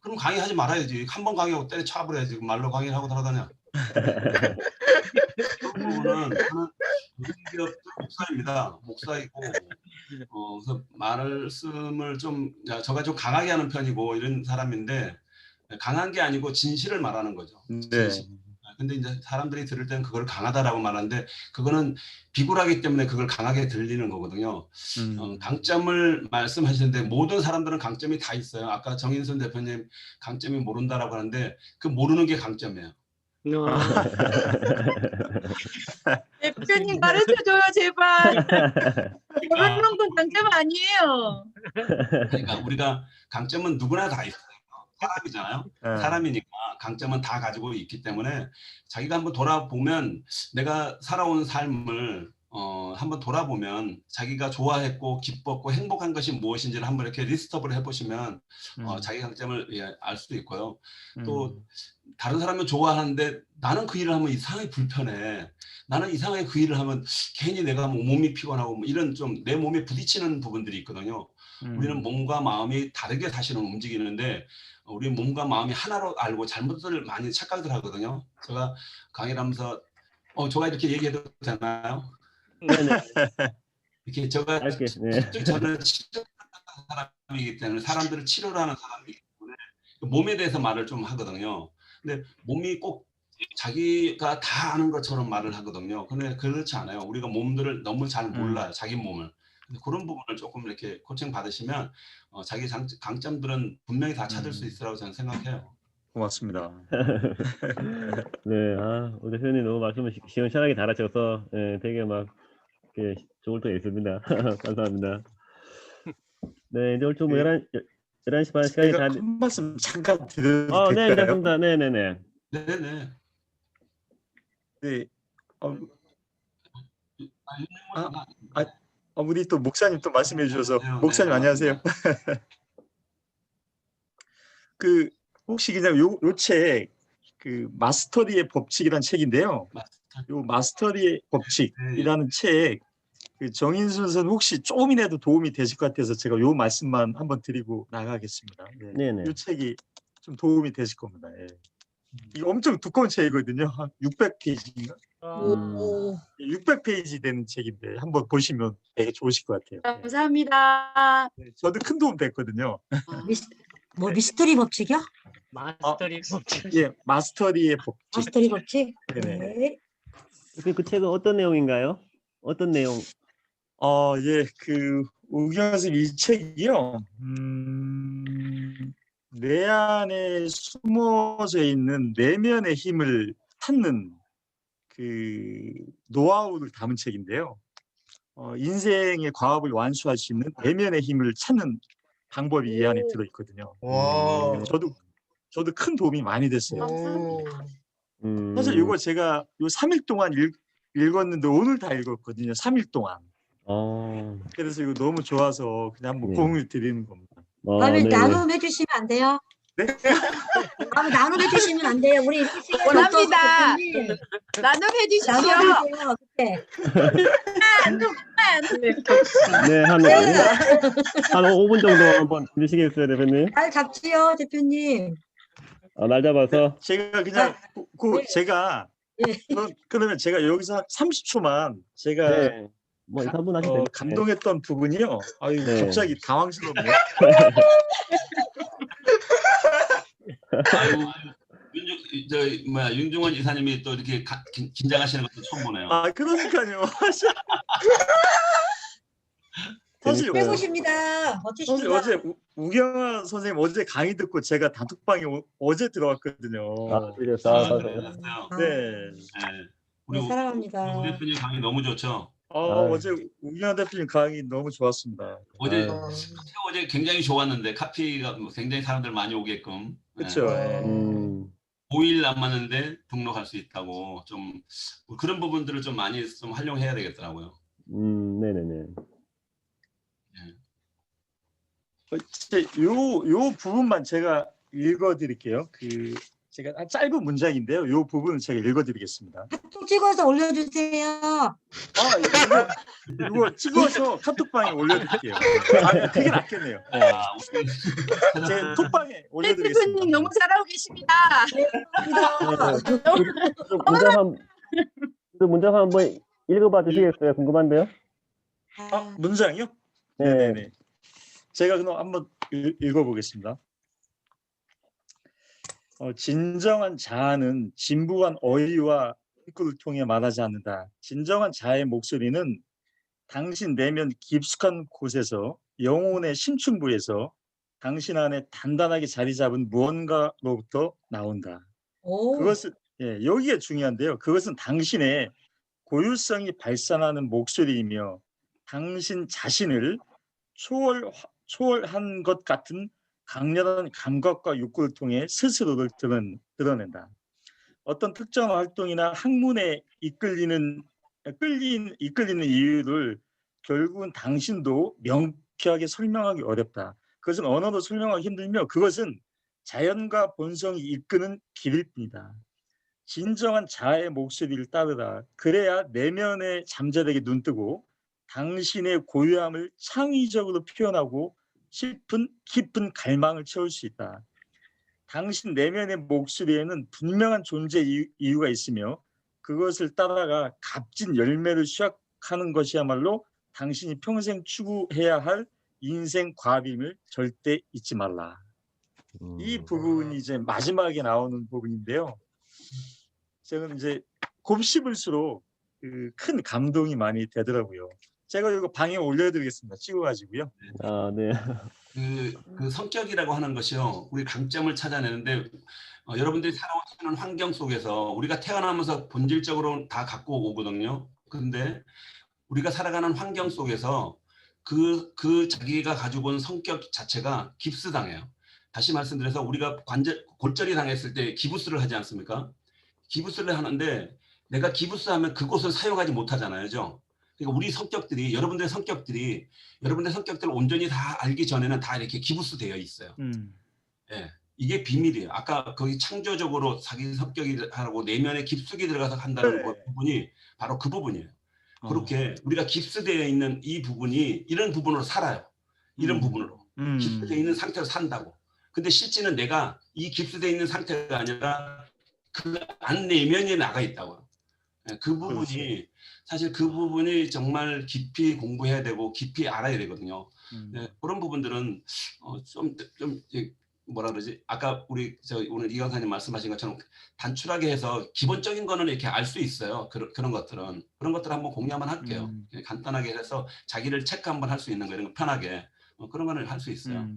그럼 강의하지 말아야지. 한 번 강의하고 때려쳐버려야지. 말로 강의를 하고 돌아다녀. 그런 부분은 저는 기업 목사입니다. 목사이고 그래서 말씀을 좀 저가 좀 강하게 하는 편이고 이런 사람인데 강한 게 아니고 진실을 말하는 거죠. 네. 근데 이제 사람들이 들을 때는 그걸 강하다라고 말하는데 그거는 비굴하기 때문에 그걸 강하게 들리는 거거든요. 강점을 말씀하시는데 모든 사람들은 강점이 다 있어요. 아까 정인선 대표님 강점이 모른다라고 하는데 그 모르는 게 강점이에요. 대표님 가르쳐줘요 제발. 모르는 건 강점 아니에요. 그러니까 우리가 강점은 누구나 다 있어요. 사람이잖아요. 사람이니까 강점은 다 가지고 있기 때문에 자기가 한번 돌아보면 내가 살아온 삶을 한번 돌아보면 자기가 좋아했고 기뻤고 행복한 것이 무엇인지를 한번 이렇게 리스트업을 해보시면 자기 강점을 알 수도 있고요. 또 다른 사람은 좋아하는데 나는 그 일을 하면 이상하게 불편해. 나는 이상하게 그 일을 하면 괜히 내가 뭐 몸이 피곤하고 뭐 이런 좀 내 몸에 부딪히는 부분들이 있거든요. 우리는 몸과 마음이 다르게 사실은 움직이는데 우리 몸과 마음이 하나로 알고 잘못을 많이 착각을 하거든요. 제가 강의를 하면서 제가 이렇게 얘기해도 되나요? 네네. 이렇게 제가 짧게, 네. 저는 치료하는 사람이기 때문에 사람들을 치료를 하는 사람이기 때문에 몸에 대해서 말을 좀 하거든요. 근데 몸이 꼭 자기가 다 아는 것처럼 말을 하거든요. 근데 그렇지 않아요. 우리가 몸들을 너무 잘 몰라요. 자기 몸을. 그런 부분을 조금 이렇게 코칭 받으시면 자기 강점들은 분명히 다 찾을 수 있으라고 저는 생각해요. 고맙습니다. 네, 우리 대표님 너무 말씀을 시원시원하게 잘하셔서 되게 막 이렇게 좋을 때가 있습니다. 감사합니다. 네, 이제 얼추 뭐 11시 반 시간이 제가 다. 한 말씀 잠깐 드려도 네, 될까요? 괜찮습니다. 네네네. 네네. 네. 우리 또 목사님 또 말씀해 주셔서 목사님 안녕하세요. 그 혹시 그냥 요 책 그 마스터리의 법칙이라는 책인데요. 요 마스터리의 법칙이라는 책, 그 정인순 선생 혹시 조금이라도 도움이 되실 것 같아서 제가 요 말씀만 한번 드리고 나가겠습니다. 예. 네네. 이 책이 좀 도움이 되실 겁니다. 예. 이거 엄청 두꺼운 책이거든요. 한 600페이지인가? 오, 600페이지 되는 책인데 한번 보시면 되게 좋으실 것 같아요. 예. 감사합니다. 네, 저도 큰 도움 됐거든요. 뭐 미스터리 법칙이요? 마스터리 법칙. 예, 마스터리의 법칙. 마스터리 법칙? 네네. 네. 그 책은 어떤 내용인가요? 어떤 내용? 예, 그 우경 선생님 이 책이요. 내 안에 숨어져 있는 내면의 힘을 찾는 그 노하우를 담은 책인데요. 인생의 과업을 완수할 수 있는 내면의 힘을 찾는 방법이 이 안에 들어 있거든요. 와. 저도 큰 도움이 많이 됐어요. 오. 사실 이거 제가 요 3일 동안 읽었는데 오늘 다 읽었거든요. 3일 동안. 그래서 이거 너무 좋아서 그냥 한번 네. 공유 드리는 겁니다. 다음에 네. 나눔해 주시면 안 돼요? 네? 다음에 나눔해 주시면 안 돼요? 우리 원합니다. 나눔해 주십시오. 나눔해주세요. 그때. 네, 한 5분 정도 한번 주시겠어요, 대표님? 잘 잡지요, 대표님. 날 잡아서. 제가 그냥 네. 제가 예. 그러면 제가 여기서 30초만 제가 네. 뭐 2, 3분 하시면 됩니다. 감동했던 부분이요. 아유, 네. 갑자기 당황스럽네요. 아이고, 윤중원 이사님이 또 이렇게 긴장하시는 것도 처음 보네요. 그러니까요. 사실 재밌어요. 최고십니다. 사실 멋지십니다. 어제 우경아 선생님 어제 강의 듣고 제가 단톡방에 어제 들어왔거든요. 그래서. 그러셨어요. 네. 네. 네, 사랑합니다. 우 대표님 강의 너무 좋죠. 어제 우경아 대표님 강의 너무 좋았습니다. 어제 아유. 어제 굉장히 좋았는데 카피가 굉장히 사람들 많이 오게끔. 그렇죠. 네. 5일 5일 남았는데 등록할 수 있다고 좀 그런 부분들을 좀 많이 좀 활용해야 되겠더라고요. 네네네. 요 부분만 제가 읽어드릴게요. 제가 짧은 문장인데요. 요 부분은 제가 읽어드리겠습니다. 카톡 찍어서 올려주세요. 이거 찍어서 카톡방에 올려드릴게요. 그게 낫겠네요. 제 톡방에 올려드리겠습니다. 대표님 너무 잘하고 계십니다. 문장 한번 읽어봐 주시겠어요? 궁금한데요? 문장이요? 네네네. 제가 그럼 한번 읽어보겠습니다. 진정한 자아는 진부한 어휘와 text를 통해 말하지 않는다. 진정한 자아의 목소리는 당신 내면 깊숙한 곳에서 영혼의 심층부에서 당신 안에 단단하게 자리 잡은 무언가로부터 나온다. 그것은 여기가 중요한데요. 그것은 당신의 고유성이 발산하는 목소리이며 당신 자신을 초월한 것 같은 강렬한 감각과 욕구를 통해 스스로를 드러낸다. 어떤 특정한 활동이나 학문에 이끌리는 이유를 결국은 당신도 명쾌하게 설명하기 어렵다. 그것은 언어로 설명하기 힘들며 그것은 자연과 본성이 이끄는 길일 뿐이다. 진정한 자아의 목소리를 따르라. 그래야 내면에 잠자되게 눈뜨고 당신의 고유함을 창의적으로 표현하고 깊은 갈망을 채울 수 있다. 당신 내면의 목소리에는 분명한 존재 이유가 있으며 그것을 따라가 값진 열매를 수확하는 것이야말로 당신이 평생 추구해야 할 인생 과업임을 절대 잊지 말라. 이 부분이 이제 마지막에 나오는 부분인데요. 제가 이제 곱씹을수록 큰 감동이 많이 되더라고요. 제가 이거 방에 올려드리겠습니다. 찍어가지고요. 네. 그 성격이라고 하는 것이요. 우리 강점을 찾아내는데 여러분들이 살아오시는 환경 속에서 우리가 태어나면서 본질적으로 다 갖고 오거든요. 그런데 우리가 살아가는 환경 속에서 그 자기가 가지고 온 성격 자체가 깁스당해요. 다시 말씀드려서 우리가 골절이 당했을 때 기부스를 하지 않습니까? 기부스를 하는데 내가 기부스하면 그곳을 사용하지 못하잖아요. 그죠? 그러니까 우리 성격들이 여러분들의 성격들을 온전히 다 알기 전에는 다 이렇게 기부스 되어 있어요. 이게 비밀이에요. 아까 거기 창조적으로 자기 성격이라고 내면에 깊숙이 들어가서 한다는 네. 부분이 바로 그 부분이에요. 어. 그렇게 우리가 깁스되어 있는 이 부분이 이런 부분으로 살아요. 이런 부분으로. 깁스되어 있는 상태로 산다고. 근데 실제는 내가 이 깁스되어 있는 상태가 아니라 그 안 내면에 나가 있다고요. 그 부분이 그렇지. 사실 그 부분이 정말 깊이 공부해야 되고 깊이 알아야 되거든요. 그런 부분들은 좀 뭐라 그러지? 아까 우리 오늘 이 강사님 말씀하신 것처럼 단출하게 해서 기본적인 거는 이렇게 알 수 있어요. 그런 것들은 그런 것들 한번 공유 한번 할게요. 간단하게 해서 자기를 체크 한번 할 수 있는 거 이런 거 편하게 그런 거는 할 수 있어요.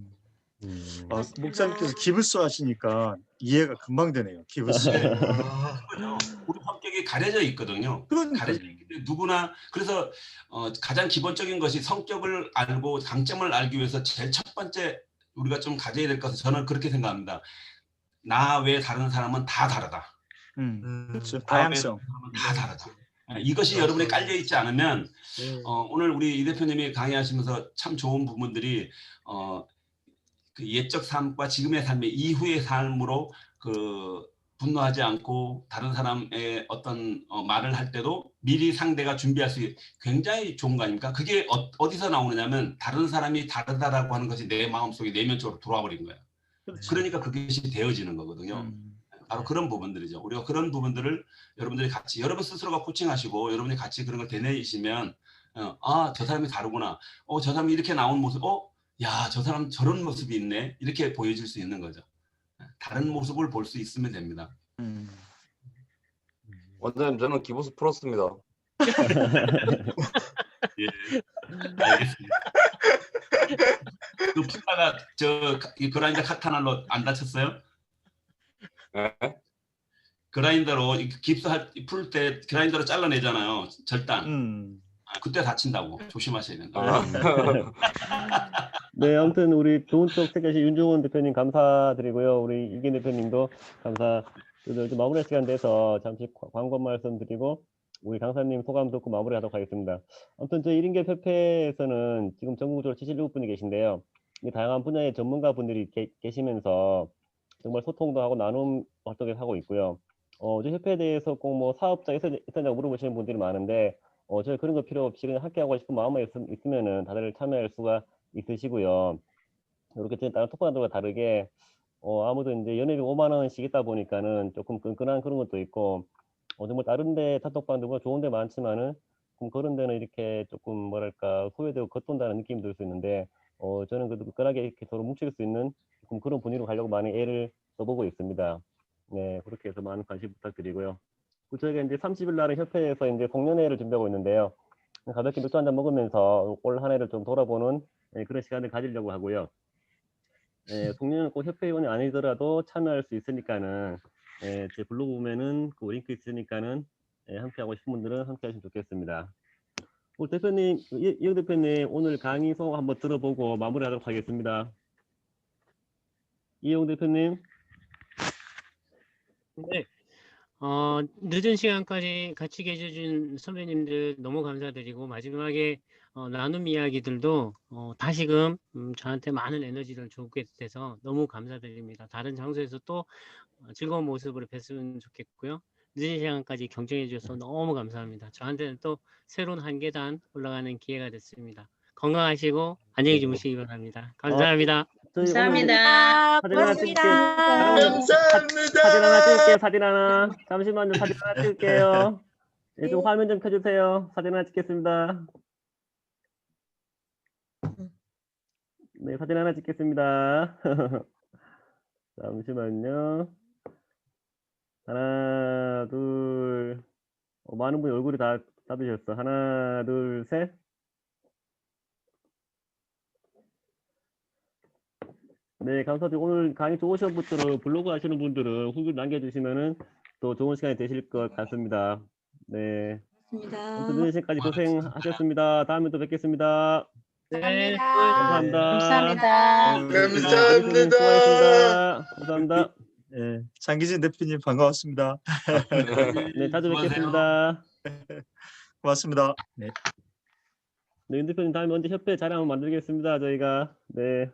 목사님께서 기브스 하시니까 이해가 금방 되네요. 기브스. 네. 우리 성격이 가려져 있거든요. 가려져 있기 때문에 누구나 그래서 가장 기본적인 것이 성격을 알고 강점을 알기 위해서 제일 첫 번째 우리가 좀 가져야 될 것은 저는 그렇게 생각합니다. 나 외 다른 사람은 다 다르다. 그렇죠. 나 외 다양성. 사람은 다 다르다. 이것이 여러분에 깔려 있지 않으면 오늘 우리 이 대표님이 강의하시면서 참 좋은 부분들이 그 옛적 삶과 지금의 삶의 이후의 삶으로 그 분노하지 않고 다른 사람의 어떤 말을 할 때도 미리 상대가 준비할 수 있게 굉장히 좋은 거 아닙니까? 그게 어디서 나오느냐면 다른 사람이 다르다라고 하는 것이 내 마음속에 내면적으로 들어와 버린 거예요. 그러니까 그것이 되어지는 거거든요. 바로 그런 부분들이죠. 우리가 그런 부분들을 여러분들이 같이 여러분 스스로가 코칭하시고 여러분이 같이 그런 걸 되뇌이시면 아, 저 사람이 다르구나. 저 사람이 이렇게 나온 모습 야, 저 사람 저런 모습이 있네. 이렇게 보여줄 수 있는 거죠. 다른 모습을 볼 수 있으면 됩니다. 원장님 저는 기부스 풀었습니다. 예, 알겠습니다. 그 풀다가 이 그라인더 카타날로 안 다쳤어요? 네? 그라인더로 풀 때 그라인더로 잘라내잖아요. 절단. 그때 다친다고 조심하셔야 된다. 네, 아무튼 우리 좋은 쪽 택하신 윤종원 대표님 감사드리고요. 우리 이긴 대표님도 이제 마무리 시간 돼서 잠시 광고 말씀드리고 우리 강사님 소감 듣고 마무리하도록 하겠습니다. 아무튼 저희 1인계 협회에서는 지금 전국적으로 77분이 계신데요. 다양한 분야의 전문가분들이 계시면서 정말 소통도 하고 나눔 활동을 하고 있고요. 저희 협회에 대해서 꼭 뭐 사업자 있었냐고 물어보시는 분들이 많은데 저희 그런 거 필요 없이 그냥 함께 하고 싶은 마음만 있으면은 다들 참여할 수가 있으시고요. 이렇게 저희 다른 톡방들과 다르게 아무도 이제 연회비 5만 원씩 있다 보니까는 조금 끈끈한 그런 것도 있고 정말 다른데 단톡방들보다 좋은 데 많지만은 그런 데는 이렇게 조금 뭐랄까 소외되고 겉돈다는 느낌이 들 수 있는데 저는 그래도 끈끈하게 이렇게 서로 뭉칠 수 있는 그런 분위기로 가려고 많이 애를 써보고 있습니다. 네, 그렇게 해서 많은 관심 부탁드리고요. 저희가 이제 30일 날은 협회에서 이제 송년회를 준비하고 있는데요. 가볍게 맥주 한잔 먹으면서 올 한 해를 좀 돌아보는 그런 시간을 가지려고 하고요. 송년회는 꼭 협회원이 아니더라도 참여할 수 있으니까는 제 블로그 보면은 그 링크 있으니까는 함께 하고 싶은 분들은 함께 하시면 좋겠습니다. 우리 대표님, 이영 대표님 오늘 강의 소감 한번 들어보고 마무리하도록 하겠습니다. 이영 대표님. 네. 늦은 시간까지 같이 계셔준 선배님들 너무 감사드리고 마지막에 나눔 이야기들도 다시금 저한테 많은 에너지를 주게 돼서 너무 감사드립니다. 다른 장소에서 또 즐거운 모습으로 뵀으면 좋겠고요. 늦은 시간까지 경청해 주셔서 너무 감사합니다. 저한테는 또 새로운 한 계단 올라가는 기회가 됐습니다. 건강하시고 안녕히 주무시기 바랍니다. 감사합니다. 감사합니다. 고맙습니다. 감사합니다. 사진 하나 찍을게요. 사진 하나. 잠시만요. 사진 하나 찍을게요. 네, 좀 화면 좀 켜주세요. 사진 하나 찍겠습니다. 네, 사진 하나 찍겠습니다. 잠시만요. 하나, 둘. 많은 분이 얼굴이 다 잡으셨어. 하나, 둘, 셋. 네, 감사드리고 오늘 강의 좋으신 분들은 블로그 하시는 분들은 후기 남겨주시면은 또 좋은 시간이 되실 것 같습니다. 네. 아무튼 늦은 시간까지 고생하셨습니다. 다음에 또 뵙겠습니다. 네, 감사합니다. 감사합니다. 감사합니다. 수고하셨습니다. 감사합니다. 네, 장기진 대표님 반가웠습니다. 네, 자주 수고하세요. 뵙겠습니다. 고맙습니다. 네. 네, 윤 대표님 다음에 언제 협회 자리 한번 만들겠습니다. 저희가. 네.